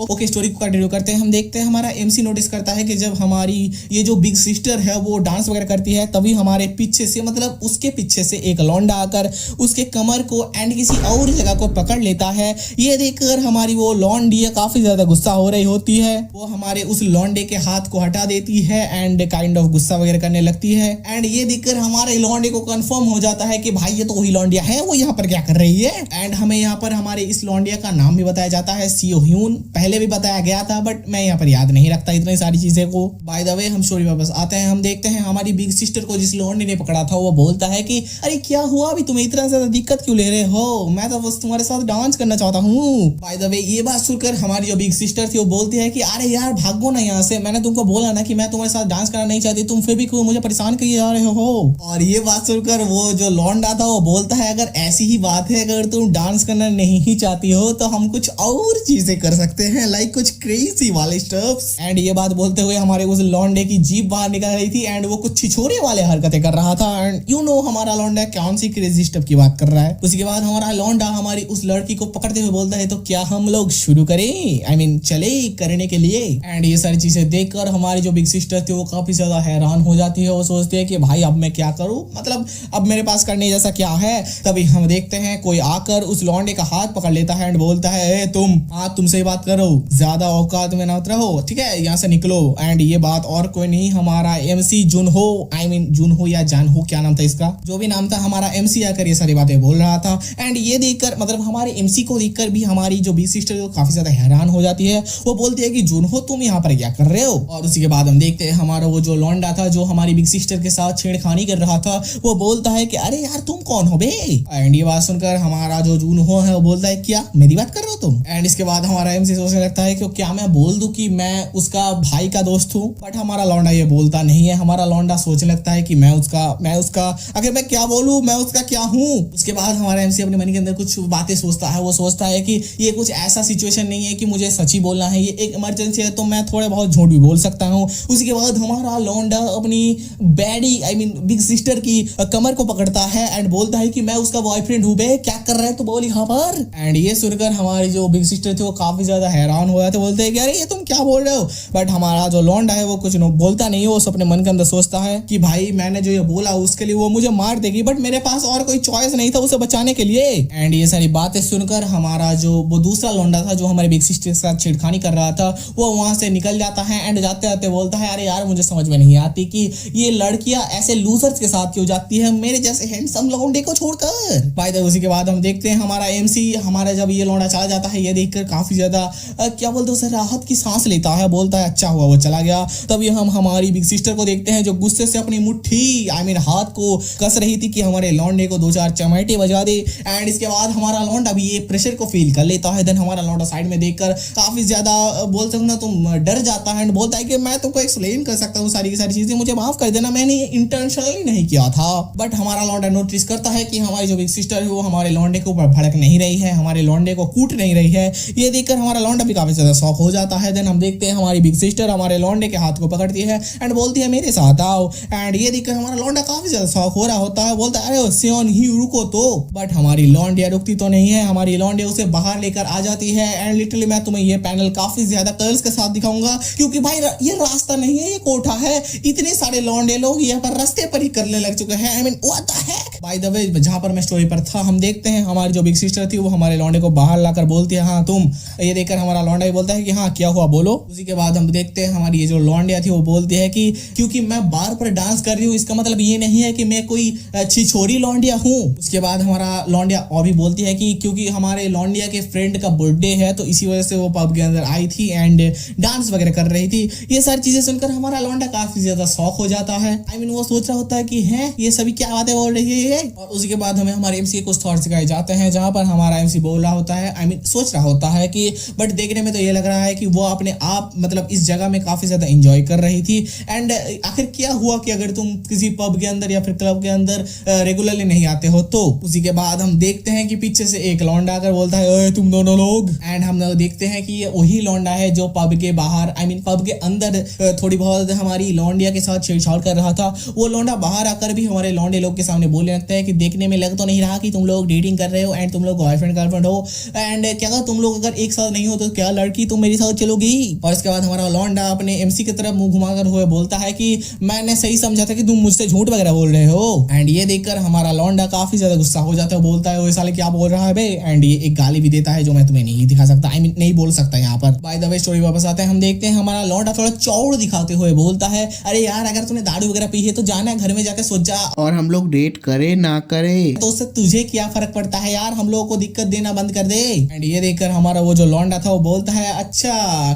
ओके, स्टोरी को कंटिन्यू करते हैं। हम देखते हैं हमारा एमसी नोटिस करता है कि जब हमारी ये जो बिग सिस्टर है वो डांस वगैरह करती है तभी हमारे पीछे से मतलब उसके पीछे से एक लौंडा आकर उसके कमर को एंड किसी और जगह को पकड़ लेता है। ये देखकर हमारी वो लौंडी काफी ज्यादा गुस्सा हो रही होती है। वो हमारे उस लौंडे के हाथ को हटा देती है एंड काइंड ऑफ गुस्सा वगैरह करने लगती है। एंड ये देखकर हमारे लौंडे को कंफर्म हो जाता है कि भाई ये तो वही लौंडिया है, वो यहाँ पर क्या कर रही है। एंड हमें यहाँ पर हमारे इस लौंडिया का नाम भी बताया जाता है, सियो ह्यून। पहले भी बताया गया था बट मैं यहाँ पर याद नहीं रखता इतनी सारी चीजें को। बाय द वे हम स्टोरी वापस आते हैं। हम देखते हैं हमारी बिग सिस्टर को जिस लौंडे ने पकड़ा था वो बोलता है कि अरे क्या हुआ, अभी तुम्हें इतना ज्यादा दिक्कत क्यों ले रहे हो, मैं तो बस तुम्हारे साथ डांस करना चाहता हूँ। बाय द वे ये बात सुनकर हमारी जो बिग सिस्टर थी वो बोलती है कि अरे यार भागो ना यहाँ से, मैंने तुमको बोला ना कि मैं तुम्हारे साथ डांस करना नहीं चाहती, तुम फिर भी क्यों मुझे परेशान किए जा रहे हो। और ये बात सुनकर वो जो लौंडा था वो बोलता है अगर ऐसी ही बात है, अगर तुम डांस करना नहीं ही चाहती हो तो हम कुछ और चीजें कर सकते हैं, लाइक कुछ क्रेजी वाले स्टफ्स। एंड ये बात बोलते हुए हमारे उस लौंडे की जीभ बाहर निकल रही थी एंड वो कुछ छिछोरे वाले हरकतें कर रहा था। एंड यू नो हमारा लौंडा कौन सी क्रेजी स्टफ की बात कर रहा है। उसके बाद हमारा लौंडा हमारी उस लड़की को पकड़ते हुए बोलता है तो क्या हम लोग शुरू करें, आई मीन चले करने के लिए। एंड ये सारी चीजें देखकर हमारी जो बिग सिस्टर थी वो काफी ज्यादा हैरान हो जाती है। वो सोचती है कि भाई अब मैं क्या करूं, मतलब अब मेरे पास करने जैसा क्या है। तभी हम देखते हैं कोई आकर उस लौंडे का हाथ पकड़ लेता है एंड बोलता है ए तुम, हाँ तुमसे ही बात करो, ज्यादा औकात में ना उतरो, ठीक है यहाँ से निकलो। एंड ये बात और कोई नहीं हमारा एमसी जुनहो, आई मीन जुनहो या जानहू, क्या नाम था इसका, जो भी नाम था, हमारा एमसी आकर ये सारी बातें बोल रहा था। एंड ये देखकर मतलब हमारे एमसी को देखकर भी हमारी जो बिग सिस्टर है काफी ज्यादा हैरान हो जाती है। वो बोलती है कि जुनहो तुम यहाँ पर क्या कर रहे हो। और उसी के बाद हम देखते हैं हमारा वो जो लौंडा था जो हमारी बिग सिस्टर के साथ छेड़खानी कर रहा था, वो बोलता है कि अरे यार तुम कौन हो बे। एंड ये बात सुनकर हमारा जो जुनहो है वो बोलता है क्या मेरी बात कर रहे हो तुम। एंड इसके बाद हमारा एमसी सोचने लगता है कि क्या मैं बोल दूं कि मैं उसका भाई का दोस्त हूँ, बट हमारा लौंडा ये बोलता नहीं है। हमारा लौंडा सोचने लगता है कि मैं उसका अगर मैं क्या बोलूं, मैं उसका क्या हूँ। उसके बाद हमारा एमसी अपने मन के अंदर कुछ बातें सोचता है। वो सोचता है कि ये कुछ ऐसा सिचुएशन नहीं है कि मुझे सच ही बोलना है, ये एक इमरजेंसी है तो मैं थोड़े बहुत झूठ भी बोल सकता हूँ। उसी के बाद हमारा लौंडा अपनी बैडी बिग सिस्टर की कमर को पकड़ता है एंड बोलता है कि मैं उसका बॉयफ्रेंड हूँ बे, क्या कर रहा है तो बोल यहाँ पर। एंड ये सुनकर हमारी जो बिग सिस्टर थी वो काफी ज्यादा हैरान हो जाते, बोलते हैं कि अरे ये तुम क्या बोल रहे हो। बट हमारा जो लौंडा है वो कुछ बोलता नहीं है। वो अपने मन के अंदर सोचता है कि भाई मैंने जो ये बोला उसके लिए वो मुझे मार देगी, बट मेरे पास और कोई चॉइस नहीं था उसे बचाने के लिए। एंड ये सारी बातें सुनकर हमारा जो वो दूसरा लौंडा था जो हमारे बिग सिस्टर के साथ छेड़खानी कर रहा था वो वहां से निकल जाता है। एंड जाते जाते बोलता है अरे यार मुझे समझ में नहीं आती कि ये लड़कियां ऐसे लूजर्स के साथ क्यों जाती है मेरे जैसे हैंडसम लौंडे को छोड़कर। बाय द वे उसी के बाद हम देखते हैं हमारा एमसी हमारा जब ये लौंडा चला जाता है ये देखकर काफी ज्यादा क्या बोलते हैं उसे राहत की सांस लेता है, बोलता है अच्छा हुआ वो चला गया। तभी हम हमारी बिग सिस्टर को देखते हैं जो गुस्से से अपनी मुट्ठी हाथ को कस रही थी कि हमारे लौंडे को 2-4 चमेटे बजा दे। एंड इसके बाद हमारा लौंडा भी ये प्रेशर को फील कर लेता है। देन हमारा लौंडा साइड में देखकर काफी ज्यादा बोल सकते ना तुम डर जाता है एंड बोलता है कि मैं तुमको एक्सप्लेन कर सकता हूँ सारी की सारी चीजें, मुझे माफ कर देना, मैंने ये इंटेंशनली नहीं किया था। बट हमारा लौंडा नोटिस करता है कि हमारी जो बिग सिस्टर है वो हमारे लौंडे के ऊपर भड़क नहीं रही है, हमारे लौंडे को कूट नहीं रही है। ये देखकर हमारा लौंडा भी काफी ज्यादा शॉक हो जाता है। देन हम देखते हैं हमारी बिग सिस्टर हमारे लौंडे के हाथ को पकड़ती है एंड बोलती है मेरे साथ आओ। एंड ये देखकर हमारा लौंडा काफी ज्यादा शॉक हो रहा होता है, बोलता है अरे सियोन ही रुको तो। बट हमारी लौंडिया रुकती तो नहीं है, हमारी लौंडिया उसे बाहर लेकर आ जाती है। एंड लिटरली मैं तुम्हें ये पैनल काफी ज्यादा कलर्स के साथ दिखाऊंगा क्योंकि भाई ये रास्ता नहीं है, ये कोठा है। इतने सारे लौंडे लोग यहाँ पर रास्ते पर ही करने लग चुके हैं। I mean what the Keck. Bye the वे जहां पर मैं स्टोरी पर था हम देखते हैं हमारी जो बिग सिस्टर थी वो हमारे लौंडे को बाहर लाकर बोलती है हाँ तुम। ये देखकर हमारा लौंडा भी बोलता है कि हाँ क्या हुआ बोलो। उसी के बाद हम देखते हैं हमारी ये जो लौंडिया थी वो बोलती है कि क्योंकि मैं बार पर डांस कर रही हूँ इसका मतलब ये नहीं है कि मैं कोई छिछोरी लौंडिया हूँ। उसके बाद हमारा लौंडिया और भी बोलती है कि क्योंकि हमारे लौंडिया के फ्रेंड का बर्थडे है तो इसी वजह से वो पब के अंदर आई थी एंड डांस वगैरह कर रही थी। ये सारी चीजें सुनकर हमारा लौंडा काफी ज्यादा शॉक हो जाता है। आई मीन वो सोच रहा होता है कि है ये सभी क्या बातें बोल रही है ये। और उसके बाद हमें हमारे एमसी के कुछ थॉट्स सिखाए जाते हैं जहां पर हमारा एमसी बोल रहा होता है, आई मीन सोच रहा होता है कि बट देखने में तो ये लग रहा है कि वो अपने आप मतलब इस जगह में काफी ज्यादा एंजॉय कर रही थी। एंड आखिर क्या हुआ कि अगर तुम किसी पब के अंदर या फिर क्लब के अंदर रेगुलरली नहीं आते हो तो। उसी के बाद हम देखते हैं कि पीछे से एक लौंडा आकर बोलता है ओए तुम दोनों लोग। एंड हम देखते हैं कि ये वही लौंडा है जो पब के बाहर आई मीन पब के अंदर थोड़ी बहुत हमारी लौंडिया के साथ छेड़छाड़ कर रहा था। वो लौंडा बाहर आकर भी हमारे लौंडे लोग के सामने बोलने लगता है कि देखने में लग तो नहीं रहा कि तुम लोग डेटिंग कर रहे हो एंड तुम लोग बॉयफ्रेंड गर्लफ्रेंड हो एंड क्या तुम लोग अगर एक साथ नहीं हो तो क्या लड़की तुम मेरे साथ चलोगी। और इसके बाद हमारा लौंडा अपने एमसी की तरफ मुंह घुमाकर हुए बोलता है कि मैंने सही समझा था कि तुम मुझसे झूठ वगैरह बोल रहे हो। एंड ये देखकर हमारा लौंडा काफी ज्यादा गुस्सा हो जाता है, बोलता है वो साले क्या बोल रहा है बे। एंड ये एक गाली भी देता है जो मैं तुम्हें नहीं दिखा सकता, आई मीन नहीं बोल सकता यहाँ पर। बाय द वे स्टोरी वापस आते हैं हम देखते हैं हमारा लौंडा थोड़ा चौड़ दिखाते हुए बोलता है अरे यार अगर तूने दारू वगैरह पी है तो जाना है घर में जाकर सो जा
और हम लोग डेट करे ना करे
तो उससे तुझे क्या फर्क पड़ता है यार, हम लोगों को दिक्कत देना बंद कर दे। एंड ये देखकर हमारा वो जो लौंडा था वो बोलता है अच्छा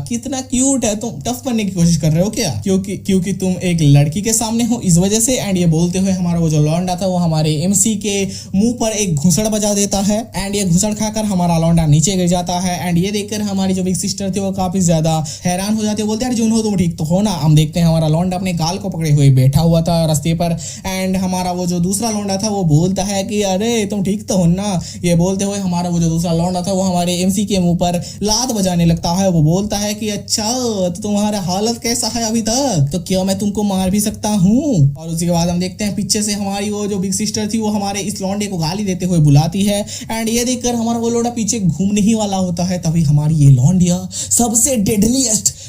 कितना क्यूट है, तुम टफ बनने की कोशिश कर रहे हो क्या क्योंकि तुम एक लड़की के सामने हो इस वजह से। एंड ये बोलते हुए हमारा वो जो लौंडा था वो हमारे एमसी के मुंह पर एक घुसड़ बजा देता है एंड ये घुसड़ खाकर हमारा लौंडा नीचे गिर जाता है। एंड ये देखकर हमारी जो बिग सिस्टर थी वो काफी ज्यादा हैरान हो जाती है, बोलते हैं जुनहो तुम ठीक तो हो ना। हम देखते हैं हमारा लौंडा अपने गाल को पकड़े हुए बैठा हुआ था रास्ते पर एंड हमारा वो जो दूसरा लौंडा था वो बोलता है कि अरे तुम ठीक तो हो ना। ये बोलते हुए हमारा वो जो दूसरा लौंडा था वो हमारे एमसी के मुंह पर लात बजाने लगता है। वो बोलता है कि अच्छा तो तुम्हारा हालत कैसा है अभी तक, तो क्या मैं तुमको मार भी सकता हूँ। और उसी के बाद हम देखते हैं पीछे से हमारी वो जो बिग सिस्टर थी वो हमारे इस लौंडे को गाली देते हुए बुलाती है एंड ये देखकर हमारा वो लौंडा पीछे घूमने ही वाला होता है। तभी हमारी ये लौंडिया सबसे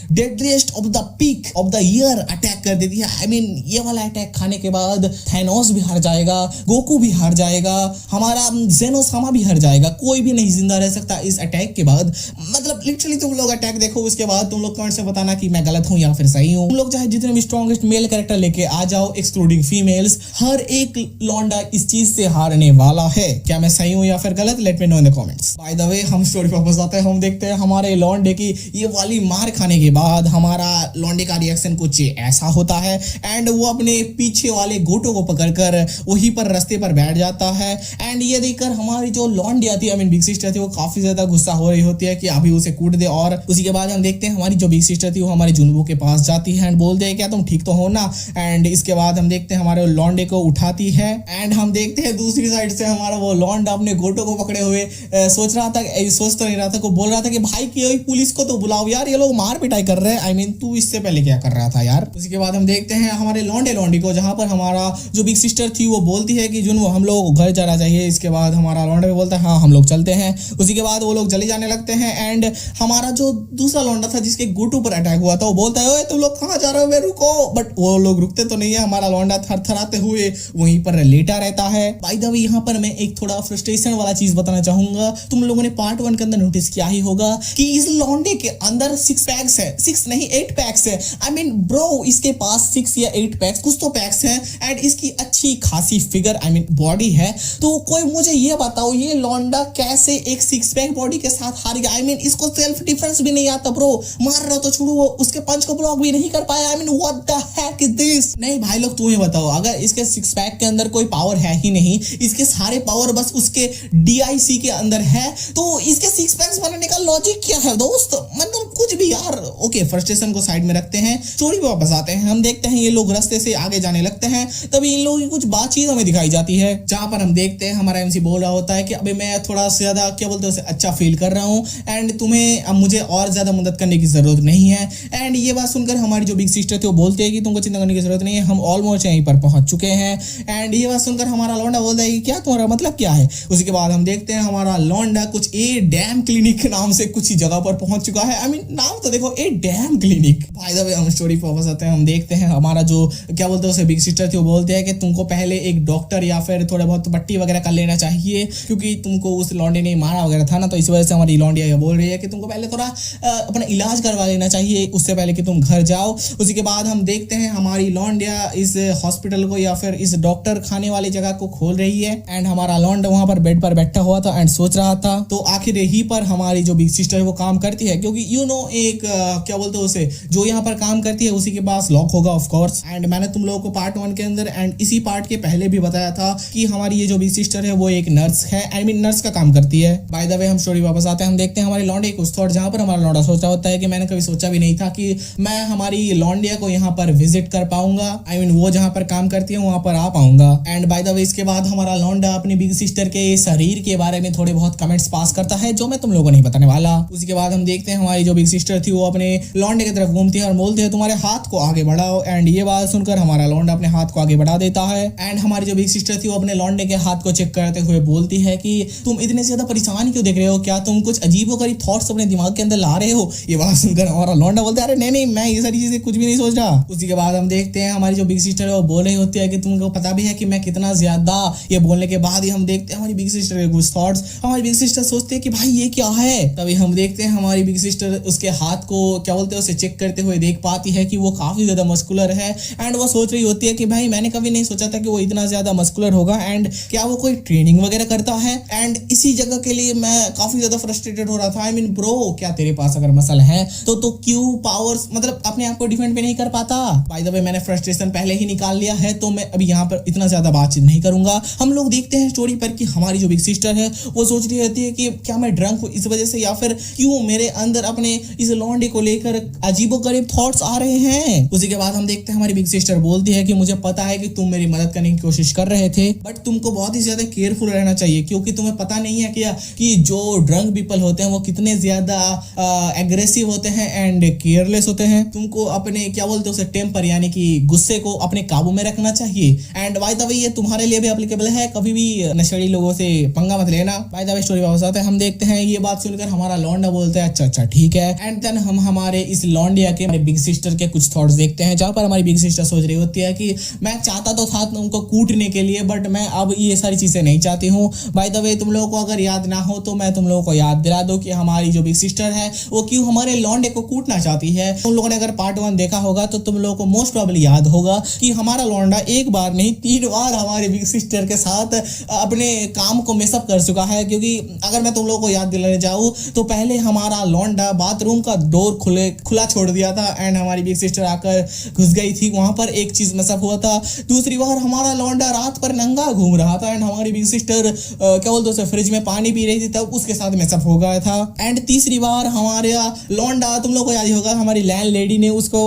deadliest of the peak of the year attack कर देती है। आई मीन ये वाला अटैक खाने के बाद थैनोस भी हार जाएगा, गोकू भी हार जाएगा, हमारा जेनोसामा भी हार जाएगा, कोई भी नहीं जिंदा रह सकता इस अटैक के बाद। मतलब लिटरली तुम लोग अटैक देखो उसके बाद तुम लोग कमेंट से बताना कि मैं गलत हूँ या फिर सही हूँ। तुम लोग चाहे जितने भी स्ट्रॉन्गेस्ट मेल कैरेक्टर लेके आ जाओ, एक्सक्लूडिंग फीमेल्स, हर एक लौंडा इस चीज से हारने वाला है। क्या मैं सही हूँ या फिर गलत? Let me know in the comments. Bye the way हम स्टोरी पर वापस आते हैं। हम देखते हैं हमारे लौंडे की ये वाली मार खाने के बाद हमारा लौंडे का रिएक्शन कुछ ऐसा होता है एंड वो अपने पीछे वाले गोटो को पकड़कर वहीं पर रास्ते पर बैठ जाता है। एंड ये देखकर हमारी जो लौंडी आती है, आई मीन बिग सिस्टर थी, वो काफी ज्यादा गुस्सा हो रही होती है कि अभी उसे कूट दे। और उसी के बाद हम देखते हैं हमारी जो बिग सिस्टर थी वो हमारे जुनवो के पास जाती है एंड बोलते हैं क्या तुम ठीक तो हो ना। एंड इसके बाद हम देखते हैं हमारे लौंडे को उठाती है एंड हम देखते हैं दूसरी साइड से हमारा वो लौंडा अपने गोटो को पकड़े हुए सोच तो नहीं रहा था, को बोल रहा था कि भाई की पुलिस को तो बुलाओ यार, ये लोग मार पिटाई कर रहे हैं। आई मीन तू इससे पहले क्या कर रहा था यार। उसी के बाद हम देखते हैं हमारे लौंडी को, जहां पर हमारा जो बिग सिस्टर थी वो बोलती है कि जुनवो हम लोग घर जाना चाहिए। इसके बाद हमारा लौंडा भी बोलता है हाँ हम लोग चलते हैं। उसी के बाद वो लोग चले जाने लगते हैं एंड हमारा जो दूसरा लौंडा था जिसके गोटू पर अटैक हुआ था वो बोलता है ओए तुम लोग कहाँ जा रहे हो, रुको। बट वो लोग रुकते तो नहीं है, हमारा लौंडा थरथराते हुए वहीं पर लेटा रहता है। बाय द वे यहाँ पर मैं एक थोड़ा फ्रस्ट्रेशन वाला चीज बताना चाहूंगा। तुम लोगों ने पार्ट 1 के अंदर नोटिस किया ही होगा कि इस लौंडे के अंदर 6 पैक्स है, 6 नहीं 8 पैक्स है। आई मीन ब्रो इसके पास 6 या 8 पैक्स, कुछ तो पैक्स है एंड इसकी अच्छी खासी फिगर आई मीन बॉडी है। तो कोई मुझे ये बताओ ये लौंडा कैसे एक 6 पैक बॉडी के साथ हार गया। आई मीन इसको सेल्फ डिफेंस भी नहीं आता ब्रो, मार रहा तो छोड़ो, उसके पंच को ब्लॉक भी नहीं कर पाया। I mean what the Keck is this. नहीं भाई लोग तुम्हें बताओ, अगर इसके 6 पैक के अंदर कोई पावर है ही नहीं, इसके सारे पावर बस उसके DIC के अंदर है, तो इसके 6 पैक्स बनाने का लॉजिक क्या है दोस्त? मतलब कुछ भी यार। ओके फ्रस्ट्रेशन को साइड में रखते हैं, स्टोरी पे वापस आते हैं। हम देखते हैं ये लोग रास्ते से आगे जाने लगते हैं, तभी इन लोगों की कुछ बातचीत हमें दिखाई जाती है, जहां पर हम देखते हैं हमारा MC बोल रहा होता है कि अबे मैं थोड़ा सा ज्यादा क्या बोलते हैं उसे अच्छा फील कर रहा हूँ एंड तुम्हें अब मुझे और ज्यादा मदद करने की जरूरत नहीं है। एंड ये बात सुनकर हमारी जो बिग सिस्टर थी वो बोलते हैं कि तुमको चिंता करने की जरूरत नहीं है, हम ऑलमोस्ट यहीं पर पहुंच चुके हैं। एंड ये बात सुनकर हमारा लौंडा बोलता है कि क्या तुम्हारा मतलब क्या है। उसी के बाद हम देखते हैं हमारा लौंडा कुछ ए डैम क्लिनिक के नाम से कुछ ही जगह पर पहुंच चुका है। आई मीन नाम तो देखो, a damn clinic. By the way हम स्टोरी पर वापस आते हैं। हम देखते हैं हमारा जो क्या बोलते हैं उसे बिग सिस्टर थी वो बोलते हैं कि तुमको पहले एक डॉक्टर या फिर थोड़ा बहुत पट्टी वगैरह कर लेना चाहिए, क्योंकि तुमको उस लौंडे ने मारा वगैरह था ना, तो इस वजह से हमारी लौंडिया ये बोल रही है कि तुमको पहले थोड़ा अपना इलाज करवा लेना चाहिए उससे पहले कि तुम घर जाओ। उसी के बाद हम देखते हैं हमारी लौंडिया इस हॉस्पिटल को या फिर इस डॉक्टर खाने वाली जगह को खोल रही है एंड हमारा लौंडा वहां पर बेड पर बैठा हुआ था एंड सोच रहा था। तो आखिर यही पर हमारी जो बिग सिस्टर है वो काम करती है, क्योंकि एक क्या बोलते हैं उसे, जो यहाँ पर काम करती है उसी के पास लॉक होगा ऑफ कोर्स। एंड मैंने तुम लोगों को पार्ट 1 के अंदर एंड इसी पार्ट के पहले भी बताया था कि हमारी ये जो बिग सिस्टर है वो एक नर्स है, आई मीन नर्स का काम करती है। बाय द वे हम स्टोरी वापस आते हैं। हम देखते हैं हमारे लौंडे कुछ थॉट, जहां पर हमारा लौंडा सोचा होता है कि मैंने कभी सोचा भी नहीं था कि मैं हमारी लौंडिया को यहाँ पर विजिट कर पाऊंगा, आई मीन वो जहां पर काम करती है वहां पर आ पाऊंगा। एंड बाय द वे इसके बाद हमारा लौंडा अपनी बिग सिस्टर के शरीर के बारे में थोड़े बहुत कमेंट्स पास करता है जो मैं तुम लोगों को नहीं बताने वाला। उसी के बाद हम देखते हैं हमारी जो बिग सिस्टर थी वो अपने लौंडे की तरफ घूमती है और बोलती है तुम्हारे हाथ को आगे बढ़ाओ। एंड ये बात सुनकर हमारा लौंडा अपने हाथ को आगे बढ़ा देता है एंड हमारी जो बिग सिस्टर थी वो अपने लौंडे के हाथ को चेक करते हुए बोलती है कि तुम इतने ज्यादा परेशान क्यों दिख रहे हो, क्या तुम कुछ अजीबोगरीब थॉट्स अपने दिमाग के अंदर ला रहे हो। ये बात सुनकर हमारा लौंडा बोलता है अरे नहीं मैं ये सारी चीजें कुछ भी नहीं सोच रहा। उसी के बाद हम देखते हैं हमारी जो बिग सिस्टर है वो बोल रही होती है कि तुमको पता भी है कि मैं कितना ज्यादा, ये बोलने के बाद ही हम देखते हैं हमारी बिग सिस्टर के कुछ थॉट्स। हमारी बिग सिस्टर सोचते हैं कि भाई ये क्या है, तभी हम देखते हैं हमारी बिग सिस्टर उसके हाथ को क्या बोलते हैं उसे चेक करते हुए देख पाती है कि वो काफी ज्यादा मस्कुलर है एंड वो सोच रही होती है कि भाई मैंने कभी नहीं सोचा था कि वो इतना ज्यादा मस्कुलर होगा एंड क्या वो कोई ट्रेनिंग वगैरह करता है। एंड इसी जगह के लिए मैं काफी ज्यादा फ्रस्ट्रेटेड हो रहा था। आई मीन ब्रो क्या तेरे पास अगर मसल है तो क्यों पावर्स मतलब अपने आप को डिफेंड भी नहीं कर पाता। बाय द वे मैंने फ्रस्ट्रेशन पहले ही निकाल लिया है, तो मैं अभी यहाँ पर इतना ज्यादा बातचीत नहीं करूंगा। हम लोग देखते हैं स्टोरी पर कि हमारी जो बिग सिस्टर है वो सोच रही रहती है कि क्या मैं ड्रंक हूँ इस वजह से, या फिर क्यों मेरे अंदर अपने इस लौंडे को लेकर अजीबोगरीब थॉट्स आ रहे हैं। उसी के बाद हम देखते हैं हमारी बिग सिस्टर बोलती है कि मुझे पता है कि तुम मेरी मदद करने की कोशिश कर रहे थे, बट तुमको बहुत ही ज्यादा केयरफुल रहना चाहिए, क्योंकि तुम्हें पता नहीं है कि जो ड्रंक पीपल होते हैं वो कितने ज्यादा एग्रेसिव होते हैं एंड केयरलेस होते हैं। तुमको अपने क्या बोलते हैं उसे टेम्पर यानी कि गुस्से को अपने काबू में रखना चाहिए। एंड बाय द वे ये तुम्हारे लिए भी एप्लीकेबल है, कभी भी नशेड़ी लोगों से पंगा मत लेना। बाय द वे स्टोरी वापस आते हैं। हम देखते हैं ये बात सुनकर हमारा लौंडा बोलता है अच्छा ठीक है, एंड देन हम हमारे इस लॉन्डिया के बिग सिस्टर के कुछ थॉट्स देखते हैं, जहां पर हमारी बिग सिस्टर सोच रही होती है कि मैं चाहता तो था उनको कूटने के लिए, बट मैं अब ये सारी चीजें नहीं चाहती हूँ। बाय द वे, तुम लोगों को अगर याद ना हो तो मैं तुम लोगों को याद दिला दूं कि हमारी जो बिग सिस्टर है वो क्यों हमारे लॉन्डे को कूटना चाहती है। तुम लोगों ने अगर पार्ट 1 देखा होगा तो तुम लोगों को मोस्ट प्रोबेबली याद होगा कि हमारा लॉन्डा एक बार नहीं 3 बार हमारे बिग सिस्टर के साथ अपने काम को मिसअप कर चुका है। क्योंकि अगर मैं तुम लोगों को याद दिलाने जाऊं तो पहले हमारा लॉन्डा बाथरूम का डोर खुला छोड़ दिया था एंड हमारी बिग सिस्टर आकर घुस गई थी, वहां पर एक चीज मिसअप हुआ था। दूसरी बार हमारा लॉन्डा रात पर नंगा घूम रहा था एंड हमारी बिग सिस्टर क्या बोलते हैं फ्रिज में पानी पी रही थी, तब उसके साथ मिसअप हो गया था। एंड तीसरी बार हमारे लॉन्डा, तुम लोग को याद ही होगा, हमारी लैंड लेडी ने उसको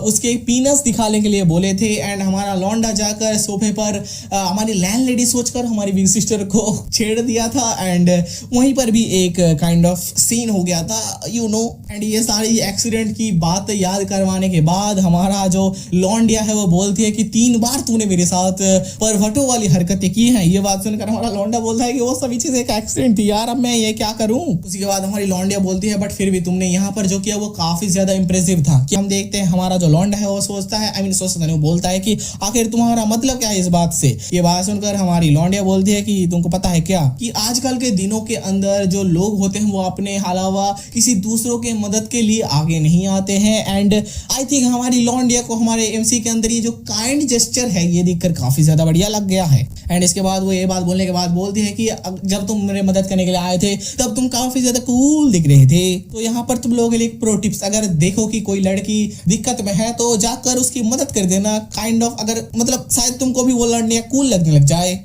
उसके पीनस दिखाने के लिए बोले थे एंड हमारा लॉन्डा जाकर सोफे पर हमारी लैंड लेडी सोचकर हमारी बिग सिस्टर को छेड़ दिया था एंड वहीं पर भी एक काइंड ऑफ सीन हो गया था, यू नो। एंड ये सारी एक्सीडेंट की बात याद करवाने के बाद हमारा जो लॉन्डिया है वो बोलती है कि 3 बार तूने मेरे साथ परवटों वाली हरकतें की हैं। ये बात सुनकर हमारा लॉन्डा बोलता है कि वो सभी चीजें एक एक्सीडेंट थी यार, अब मैं ये क्या करूं। उसी के बाद हमारी लॉन्डिया बोलती है बट फिर भी तुमने यहाँ पर जो किया वो काफी ज्यादा इंप्रेसिव था। कि हम देखते हैं हमारा जो लॉन्डा है वो सोचता है, आई मीन सोचता नहीं, वो बोलता है कि आखिर तुम्हारा मतलब क्या है इस बात से। ये बात सुनकर हमारी लॉन्डिया बोलती है कि तुमको पता है क्या कि आजकल के दिनों के अंदर जो लोग होते हैं वो अपने अलावा किसी दूसरों के मदद के लिए आगे नहीं आते हैं। एंड आई थिंक हमारी लॉन्डिया को हमारे एमसी के अंदर ये जो काइंड जेस्चर है ये देखकर काफी ज्यादा बढ़िया लग गया है। एंड इसके बाद वो ये बात बोलने के बाद बोलती है कि जब तुम मेरे मदद करने के लिए आए थे तब तुम काफी ज्यादा कूल दिख रहे थे। तो यहाँ पर तुम लोगों के लिए एक प्रो टिप्स, अगर देखो कि कोई लड़की दिक्कत में है तो जाकर उसकी मदद कर देना, काइंड ऑफ, अगर मतलब शायद तुमको भी वो लड़ने कूल लगने लग जाए।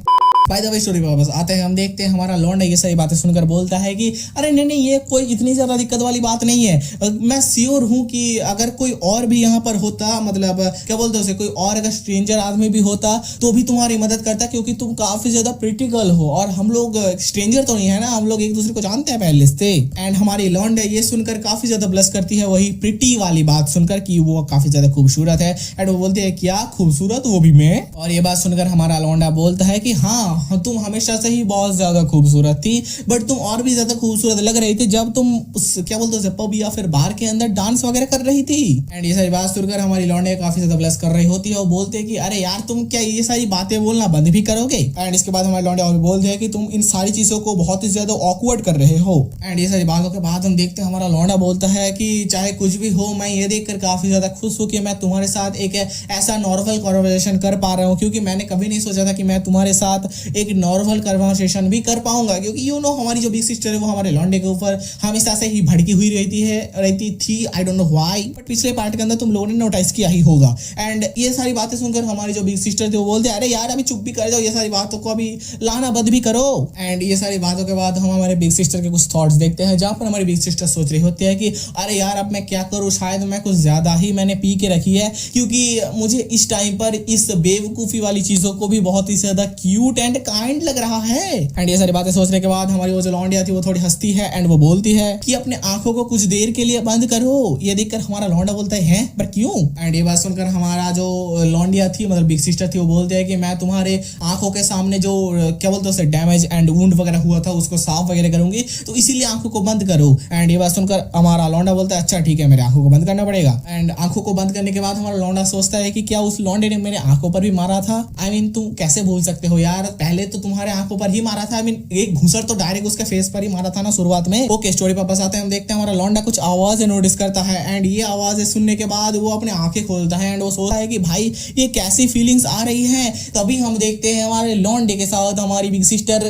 बाय द वे स्टोरी पर वापस आते हैं, हम देखते हैं हमारा लॉन्डा ये सारी बातें सुनकर बोलता है कि अरे नहीं ये कोई इतनी ज्यादा दिक्कत वाली बात नहीं है। मैं श्योर हूं कि अगर कोई और भी यहाँ पर होता, मतलब क्या बोलते हैं उसे, कोई और अगर स्ट्रेंजर आदमी भी होता तो भी तुम्हारी मदद करता, क्योंकि तुम काफी ज्यादा प्रिटी गर्ल हो और हम लोग स्ट्रेंजर तो नहीं है ना, हम लोग एक दूसरे को जानते हैं पहले से। एंड हमारी लॉन्डा ये सुनकर काफी ज्यादा ब्लश करती है, वही प्रिटी वाली बात सुनकर कि वो काफी ज्यादा खूबसूरत है। एंड वो बोलती है क्या खूबसूरत, वो भी मैं। और ये बात सुनकर हमारा लॉन्डा बोलता है कि हाँ तुम हमेशा से ही बहुत ज्यादा खूबसूरत थी, बट तुम और भी ज्यादा खूबसूरत लग रही थी जब तुम उस क्या बोलते हैं पब या फिर बार के अंदर डांस वगैरह कर रही थी। एंड ये सारी बात सुनकर हमारी लॉन्डे काफी ज्यादा ब्लश कर रही होती है और बोलते हैं कि अरे यार तुम क्या ये सारी बातें बोलना बंद भी करोगे। एंड इसके बाद हमारी लॉन्डे और बोलते हैं कि तुम इन सारी चीजों को बहुत ही ज्यादा ऑकवर्ड कर रहे हो। एंड ये सारी बातों के बाद हम देखते हैं हमारा लॉन्डा बोलता है कि चाहे कुछ भी हो, मैं ये देखकर काफी ज्यादा खुश हूँ कि मैं तुम्हारे साथ एक ऐसा नॉर्मल कन्वर्सेशन कर पा रहा हूँ, क्योंकि मैंने कभी नहीं सोचा था कि मैं तुम्हारे साथ एक नॉर्मल कन्वर्सेशन भी कर पाऊंगा। क्योंकि यू नो हमारी जो बिग सिस्टर है वो हमारे लॉन्डे के ऊपर हमेशा से ही भड़की हुई रहती थी, I don't know why, but पिछले पार्ट के अंदर तुम लोगों ने नोटिस किया ही होगा। एंड ये सारी बातें सुनकर हमारी जो बिग सिस्टर थी वो बोलते अरे यार अभी चुप भी कर जाओ, ये सारी बातों को अभी लाना बंद भी करो। एंड ये सारी बातों के बाद हम हमारे बिग सिस्टर के कुछ थॉट्स देखते हैं, जहां पर हमारी बिग सिस्टर सोच रही होती है कि अरे यार अब मैं क्या करूं, शायद मैं कुछ ज्यादा ही मैंने पी के रखी है, क्योंकि मुझे इस टाइम पर इस बेवकूफी वाली चीजों को भी बहुत ही ज्यादा क्यूट एंड काइंड लग रहा है। एंड ये सारी बातें सोचने के बाद हमारी वो जो लॉन्डिया थी वो थोड़ी हंसती है एंड वो बोलती है कि अपने आंखों को कुछ देर के लिए बंद करो। ये देखकर हमारा लॉन्डा बोलता है पर क्यों। एंड ये बात सुनकर हमारा जो लॉन्डिया थी, मतलब बिग सिस्टर थी, वो बोलते हैं कि मैं तुम्हारे आंखों के सामने जो क्या बोलते हैं डैमेज एंड वुंड वगैरह हुआ था उसको साफ वगैरह करूंगी, तो इसीलिए आंखों को बंद करो। एंड ये बात सुनकर हमारा लॉन्डा बोलता है अच्छा ठीक है, मेरे आंखों को बंद करना पड़ेगा। एंड आंखों को बंद करने के बाद हमारा लॉन्डा सोचता है कि क्या उस लॉन्डे ने मेरे आंखों पर भी मारा था। आई मीन तुम कैसे भूल सकते हो यार, पहले तो तुम्हारे आंखों पर ही मारा था, आई मीन एक घुसर तो डायरेक्ट उसके फेस पर ही मारा था ना शुरुआत में। ओके स्टोरी पर वापस आते हैं, हम देखते हैं हमारा लॉन्डा कुछ आवाज नोटिस करता है एंड ये आवाज सुनने के बाद वो अपने आंखें खोलता है एंड वो सोचता है कि भाई ये कैसी फीलिंग्स आ रही है। तभी हम देखते हैं हमारे लॉन्डे के साथ हमारी बिग सिस्टर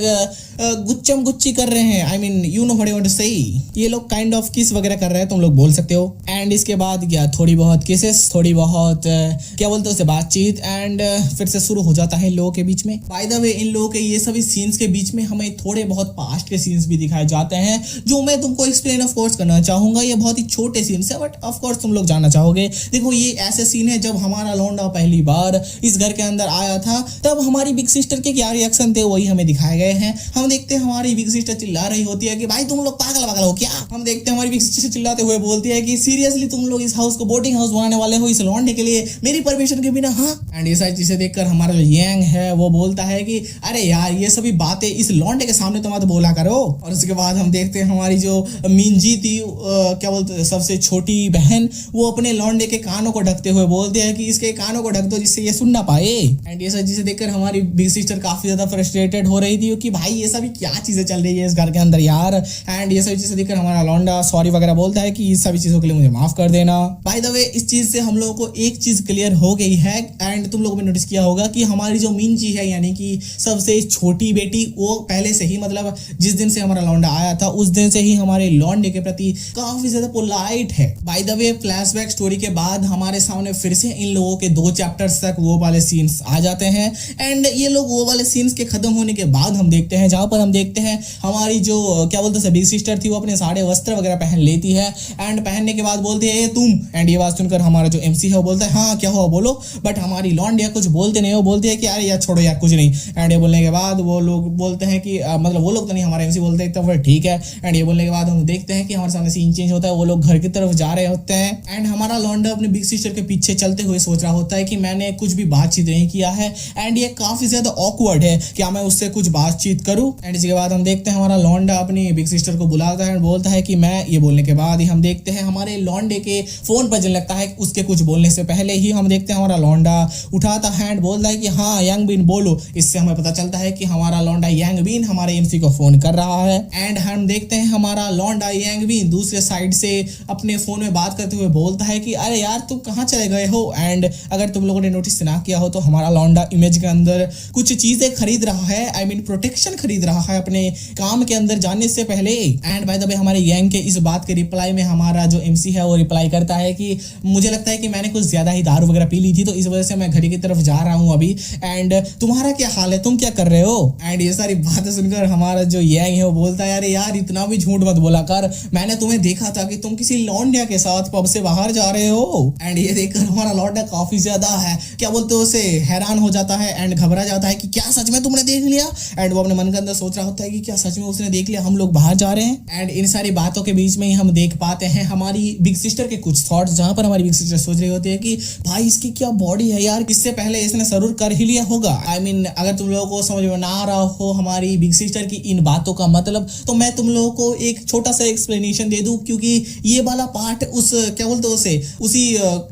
गुच्चम गुच्ची कर रहे हैं, I mean you know what I want to say, ये लोग काइंड ऑफ किस वगैरह कर रहे हैं, तुम लोग बोल सकते हो। एंड इसके बाद क्या थोड़ी बहुत किसेस, थोड़ी बहुत क्या बोलते हैं उसे बातचीत, एंड फिर से शुरू हो जाता है इन लोगों के बीच में। बाय द वे इन लोगों के ये सभी सीन्स के बीच में हमें थोड़े बहुत पास्ट के सीन्स भी दिखाए जाते हैं, जो मैं तुमको एक्सप्लेन ऑफ कोर्स करना चाहूंगा। ये बहुत ही छोटे सीन्स है बट ऑफ कोर्स तुम लोग जानना चाहोगे। देखो ये ऐसे सीन है जब हमारा लॉन्डा पहली बार इस घर के अंदर आया था, तब हमारी बिग सिस्टर के क्या रिएक्शन थे वही हमें दिखाए गए हैं। हम हम देखते हैं हमारी बिग सिस्टर चिल्ला रही होती है कि भाई तुम लोग पागल पागल हो क्या। हम देखते हैं हमारी बिग सिस्टर चिल्लाते हुए बोलती है कि सीरियसली तुम लोग इस हाउस को बोटिंग हाउस बनाने वाले हो इस लौंडे के लिए मेरी परमिशन के बिना। हाँ, एंड ये सारी चीजें देखकर हमारा जो यांग है वो बोलता है कि अरे यार ये सभी बातें इस लौंडे के सामने तो मत बोला करो। और उसके बाद हम देखते हैं हमारी जो मिंजी थी क्या बोलते सबसे छोटी बहन, वो अपने लौंडे के कानों को ढकते हुए बोलते हैं कि इसके कानों को ढक दो जिससे ये सुन ना पाए। एंड ये सारी चीजें देखकर हमारी बिग सिस्टर काफी ज्यादा फ्रस्ट्रेटेड हो रही थी कि भाई ये सभी क्या चीजें चल रही है इस घर के अंदर यार। एंड ये सभी चीजें देखकर हमारा लौंडा सॉरी वगैरह बोलता है कि इस सभी चीजों के लिए मुझे माफ कर देना। बाय द वे इस चीज से हम लोगों को एक चीज क्लियर हो गई है एंड तुम लोगों ने नोटिस किया होगा कि हमारी जो मिंजी है यानी कि सबसे छोटी बेटी, वो पहले से ही मतलब जिस दिन से हमारा लौंडा आया था उस दिन से ही हमारे लौंडे के प्रति काफी ज्यादा पोलाइट है। Bye the way flashback story के बाद हमारे सामने फिर से इन लोगों के 2 चैप्टर्स तक वो वाले सीन्स आ जाते हैं एंड ये लोग वो वाले सीन्स के खत्म होने के बाद हम देखते हैं जहां पर हम देखते हैं हमारी जो क्या बोलते हैं बिग सिस्टर थी वो अपने सारे वस्त्र वगैरह पहन लेती है एंड पहनने के बाद बोलती है तुम। एंड ये बात सुनकर हमारा जो एमसी है वो बोलता है हाँ क्या हुआ बोलो। बट हमारी लौंडिया कुछ बोलते नहीं, वो बोलती है कि यार यार छोड़ो यार कुछ नहीं। एंड ये बोलने के बाद वो लोग बोलते हैं कि मतलब वो लोग तो नहीं, हमारा एमसी बोलते हैं तो फिर ठीक है। एंड ये बोलने के बाद हम देखते हैं कि हमारे सामने सीन चेंज होता है, वो लोग घर की तरफ जा रहे होते हैं एंड हमारा लौंडा अपने बिग सिस्टर के पीछे चलते हुए सोच रहा होता है कि मैंने कुछ भी बातचीत नहीं किया है एंड ये काफी ज्यादा ऑकवर्ड है, क्या मैं उससे कुछ बातचीत करूं। एंड इसके बाद हम देखते हैं हमारा लौंडा अपनी बिग सिस्टर को बुलाता है एंड बोलता है कि मैं, ये बोलने के बाद ही हम देखते हैं हमारे लौंडे के फोन पर जल लगता है उसके कुछ बोलने से पहले ही हम देखते हैं हमारा लौंडा उठाता है एंड बोलता है कि हाँ यांग बीन बोलो। इससे हमें पता चलता है कि हमारा लौंडा यांग बीन हमारे एमसी को फोन कर रहा है एंड हम देखते हैं हमारा लौंडा यांग बीन दूसरे साइड से अपने फोन में बात करते हुए बोलता है कि अरे यार तुम कहाँ चले गए हो। एंड अगर तुम लोगों ने नोटिस ना किया हो तो हमारा लौंडा इमेज के अंदर कुछ चीजें खरीद रहा है, आई मीन प्रोटेक्शन खरीद रहा है अपने काम के अंदर जाने से पहले। एंड बाय द वे हमारे यांग के इस बात के रिप्लाई में हमारा जो एमसी है वो रिप्लाई करता है कि मुझे लगता है कि मैंने कुछ ज्यादा ही दारू वगैरह पी ली थी तो इस वजह से मैं घर की तरफ जा रहा हूँ अभी। एंड तुम्हारा क्या हाल है, तुम क्या कर रहे हो। एंड ये सारी बातें सुनकर हमारा जो यांग है वो बोलता है अरे यार इतना भी झूठ मत बोला कर, मैंने तुम्हें देखा था कि तुम किसी लौंडिया के साथ पब से बाहर जा रहे हो। एंड ये देखकर हमारा लौंडा काफी ज्यादा है क्या बोलते हो उसे हैरान हो जाता है एंड घबरा जाता है कि क्या सच में तुमने देख लिया। एंड वो अपने मन के अंदर सोच रहा होता है कि क्या सच में उसने देख लिया, हम लोग बाहर जा रहे हैं। एंड इन सारी बातों के बीच में ही हम देख पाते हैं हमारी बिग सिस्टर के कुछ थॉट्स, जहां पर हमारी बिग सिस्टर सोच रही होती है कि भाई इसकी क्या बॉडी है यार, इससे पहले इसने जरूर कर ही लिया होगा। आई मीन अगर तुम लोगों को समझ में ना आ रहा हो हमारी बिग सिस्टर की इन बातों का मतलब, तो मैं तुम लोगों को एक छोटा सा एक्सप्लेनेशन दे दूं क्योंकि ये वाला पार्ट उस क्या बोलते उसे उसी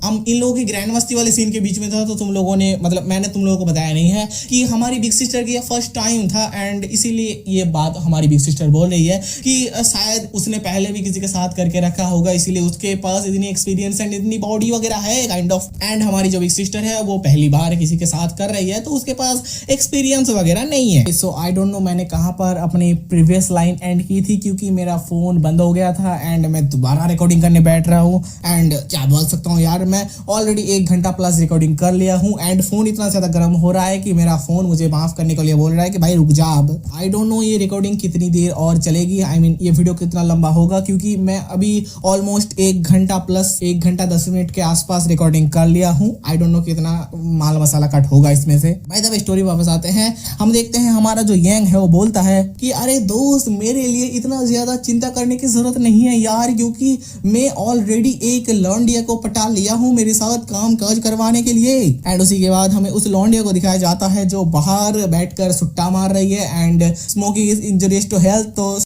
हम इन लोगों की ग्रैंड मस्ती वाले सीन के बीच में था, तो तुम लोगों ने मतलब मैंने तुम लोगों को बताया नहीं है कि हमारी बिग सिस्टर की फर्स्ट टाइम था। एंड इसीलिए ये बात हमारी बिग सिस्टर बोल रही है कि शायद उसने पहले भी किसी के साथ करके रखा होगा, इसीलिए उसके पास इतनी एक्सपीरियंस एंड इतनी बॉडी वगैरह है काइंड ऑफ। एंड हमारी जो बिग सिस्टर है वो पहली बार किसी के साथ कर रही है तो उसके पास एक्सपीरियंस वगैरह नहीं है। सो आई डोंट नो मैंने कहां पर अपनी प्रीवियस लाइन एंड की थी क्योंकि मेरा फोन बंद हो गया था एंड मैं दोबारा रिकॉर्डिंग करने बैठ रहा हूँ। एंड क्या बोल सकता हूँ यार, मैं ऑलरेडी 1 घंटा प्लस रिकॉर्डिंग कर लिया हूँ एंड फोन इतना ज्यादा गर्म हो रहा है कि मेरा फोन मुझे माफ करने के लिए बोल रहा है कि भाई रुक जा अब। आई डोंट नो ये रिकॉर्डिंग कितनी देर और चलेगी, आई मीन ये वीडियो कितना लंबा होगा क्योंकि मैं अभी ऑलमोस्ट 1 घंटा प्लस 1 घंटा 10 मिनट के आसपास रिकॉर्डिंग कर लिया हूँ। आई डोंट नो कितना माल मसाला कट होगा इसमें से। बाय द वे स्टोरी वापस आते हैं, हम देखते हैं हमारा जो यांग है वो बोलता है कि अरे दोस्त मेरे लिए इतना ज्यादा चिंता करने की जरूरत नहीं है यार, क्योंकि मैं ऑलरेडी एक लौंडिया को पटा लिया हूँ मेरे साथ काम काज करवाने के लिए। एंड उसी के बाद हमें उस लौंडिया को दिखाया जाता है जो बाहर बैठकर सुट्टा मार रही है and smoking is injurious to health. तो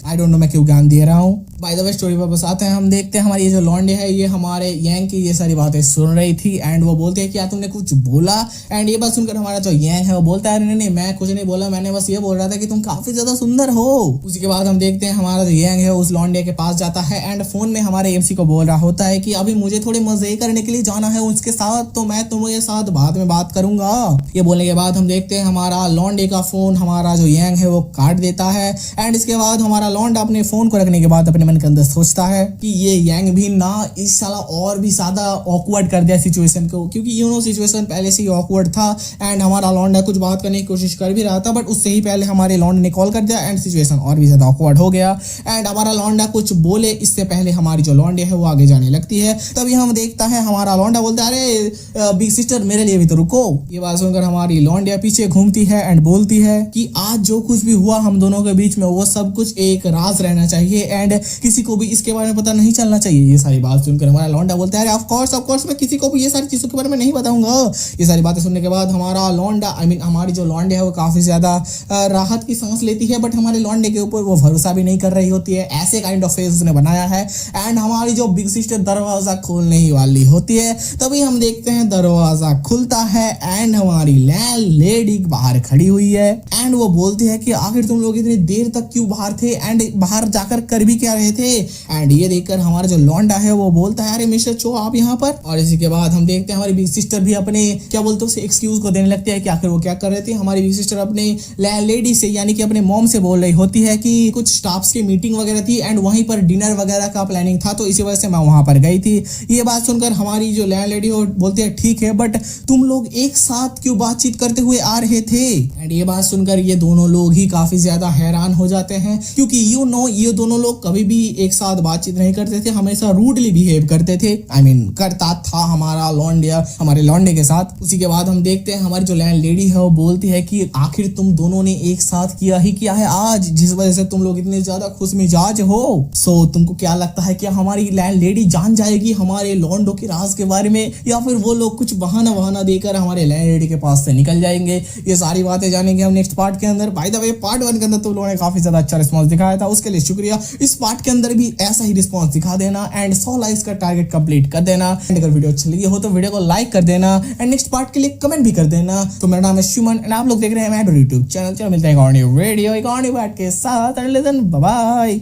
आई डोंट नो मैं क्यों ज्ञान दे रहा हूँ। बाय द वे स्टोरी वापस आते हैं, हम देखते हैं हमारी ये जो लौंडे है ये हमारे यांग की ये सारी बातें सुन रही थी एंड वो बोलते हैं कि यार तुमने कुछ बोला। एंड ये बात सुनकर हमारा जो यांग है वो बोलता है नहीं नहीं मैं कुछ नहीं बोला, मैंने बस ये बोल रहा था कि तुम काफी ज्यादा सुंदर हो। उसी के बाद हम देखते हैं हमारा जो यांग है उस लौंडे के पास जाता है एंड फोन में हमारे एमसी को बोल रहा होता है कि अभी मुझे थोड़े मजे करने के लिए जाना है उसके साथ, तो मैं तुम्हारे साथ बाद में बात करूंगा। ये बोलने के बाद हम देखते हैं हमारा लौंडे का फोन हमारा जो यांग है वो काट देता है एंड इसके बाद हमारा लौंडा अपने फोन को रखने के बाद अपने मन के अंदर सोचता है कि ये यांग भी ना इस साला और भी ज्यादा ऑकवर्ड कर दिया सिचुएशन को, क्योंकि सिचुएशन पहले से ही ऑकवर्ड था एंड हमारा लॉन्डा कुछ बात करने की कोशिश कर भी रहा था, बट उससे ही पहले हमारे लॉन्डा ने कॉल कर दिया एंड सिचुएशन और भी ज्यादा ऑकवर्ड हो गया एंड हमारा लॉन्डा कुछ बोले इससे पहले हमारी जो लॉन्डे है वो आगे जाने लगती है। तभी हम देखता है हमारा लॉन्डा बोलता है अरे बिग सिस्टर मेरे लिए भी तो रुको। ये बात सुनकर हमारी लॉन्डिया पीछे घूमती है एंड बोलती है कि आज जो कुछ भी हुआ हम दोनों के बीच में वो सब कुछ एक राज रहना चाहिए एंड किसी को भी इसके बारे में पता नहीं चलना चाहिए। ये सारी बात सुनकर हमारा लॉन्डा बोलता है अरे ऑफ कोर्स मैं किसी को भी ये सारी चीजों के बारे में नहीं बताऊंगा। ये सारी बातें सुनने के बाद हमारा लॉन्डा हमारी जो लॉन्डे है वो काफी ज्यादा राहत की सांस लेती है, बट हमारे लॉन्डे के ऊपर वो भरोसा भी नहीं कर रही होती है। ऐसे काइंड ऑफ फेस उसने बनाया है एंड हमारी जो बिग सिस्टर दरवाजा खोलने ही वाली होती है, तभी हम देखते हैं दरवाजा खुलता है एंड हमारी लैंड लेडी बाहर खड़ी हुई है एंड वो बोलती है कि आखिर तुम लोग इतनी देर तक क्यों बाहर थे एंड बाहर जाकर कर भी क्या रहे थे। एंड ये देखकर हमारा जो लॉन्डा है वो बोलता है अरे मिस्टर चो आप यहाँ पर। और इसी के बाद हम देखते हैं हमारी बिग सिस्टर भी अपने क्या बोलते हैं एक्सक्यूज को देने लगती है कि आखिर वो क्या कर रहे थे। हमारी बिग सिस्टर अपने लैंड लेडी से यानी कि अपने मॉम से बोल रही होती है कि कुछ स्टाफ्स की मीटिंग वगैरह थी एंड वहीं पर डिनर वगैरह का प्लानिंग था, तो इसी वजह से मैं वहां पर गई थी। ये बात सुनकर हमारी जो लैंड लेडी बोलती है ठीक है बट तुम लोग एक साथ क्यों बातचीत करते हुए आ रहे थे। एंड ये बात सुनकर ये दोनों लोग ही काफी ज्यादा हैरान हो जाते हैं, क्योंकि ये दोनों लोग कभी भी एक साथ बातचीत नहीं करते थे, हमेशा रूडली बिहेव करते थे। करता था हमारा लॉन्डिया हमारे लॉन्डे के साथ। उसी के बाद हम देखते हैं हमारी जो लैंड लेडी है वो बोलती है कि आखिर तुम दोनों ने एक साथ किया ही क्या है आज, जिस वजह से तुम लोग इतने ज्यादा खुश मिजाज हो। सो तुमको क्या लगता है कि हमारी लैंड लेडी जान जाएगी हमारे लॉन्डो के राज के बारे में, या फिर वो लोग कुछ बहाना देकर हमारे लैंड लेडी के पास से निकल जाएंगे। ये सारी बातें जानेंगे हम नेक्स्ट पार्ट के अंदर। बाय द वे पार्ट 1 के अंदर तुम लोगों ने काफी ज्यादा अच्छा रिस्पांस दिखाया था, उसके लिए शुक्रिया। इस पार्ट के अंदर भी ऐसा ही रिस्पांस दिखा देना एंड 100 लाइक्स का टारगेट कंप्लीट कर देना एंड अगर वीडियो अच्छी लगी हो तो वीडियो को लाइक कर देना एंड नेक्स्ट पार्ट के लिए कमेंट भी कर देना। तो मेरा नाम है सुमन एंड आप लोग देख रहे हैं मेरा यूट्यूब चैनल। मिलते हैं एक और न्यू वीडियो एक और न्यू पार्ट के साथ। Bye bye.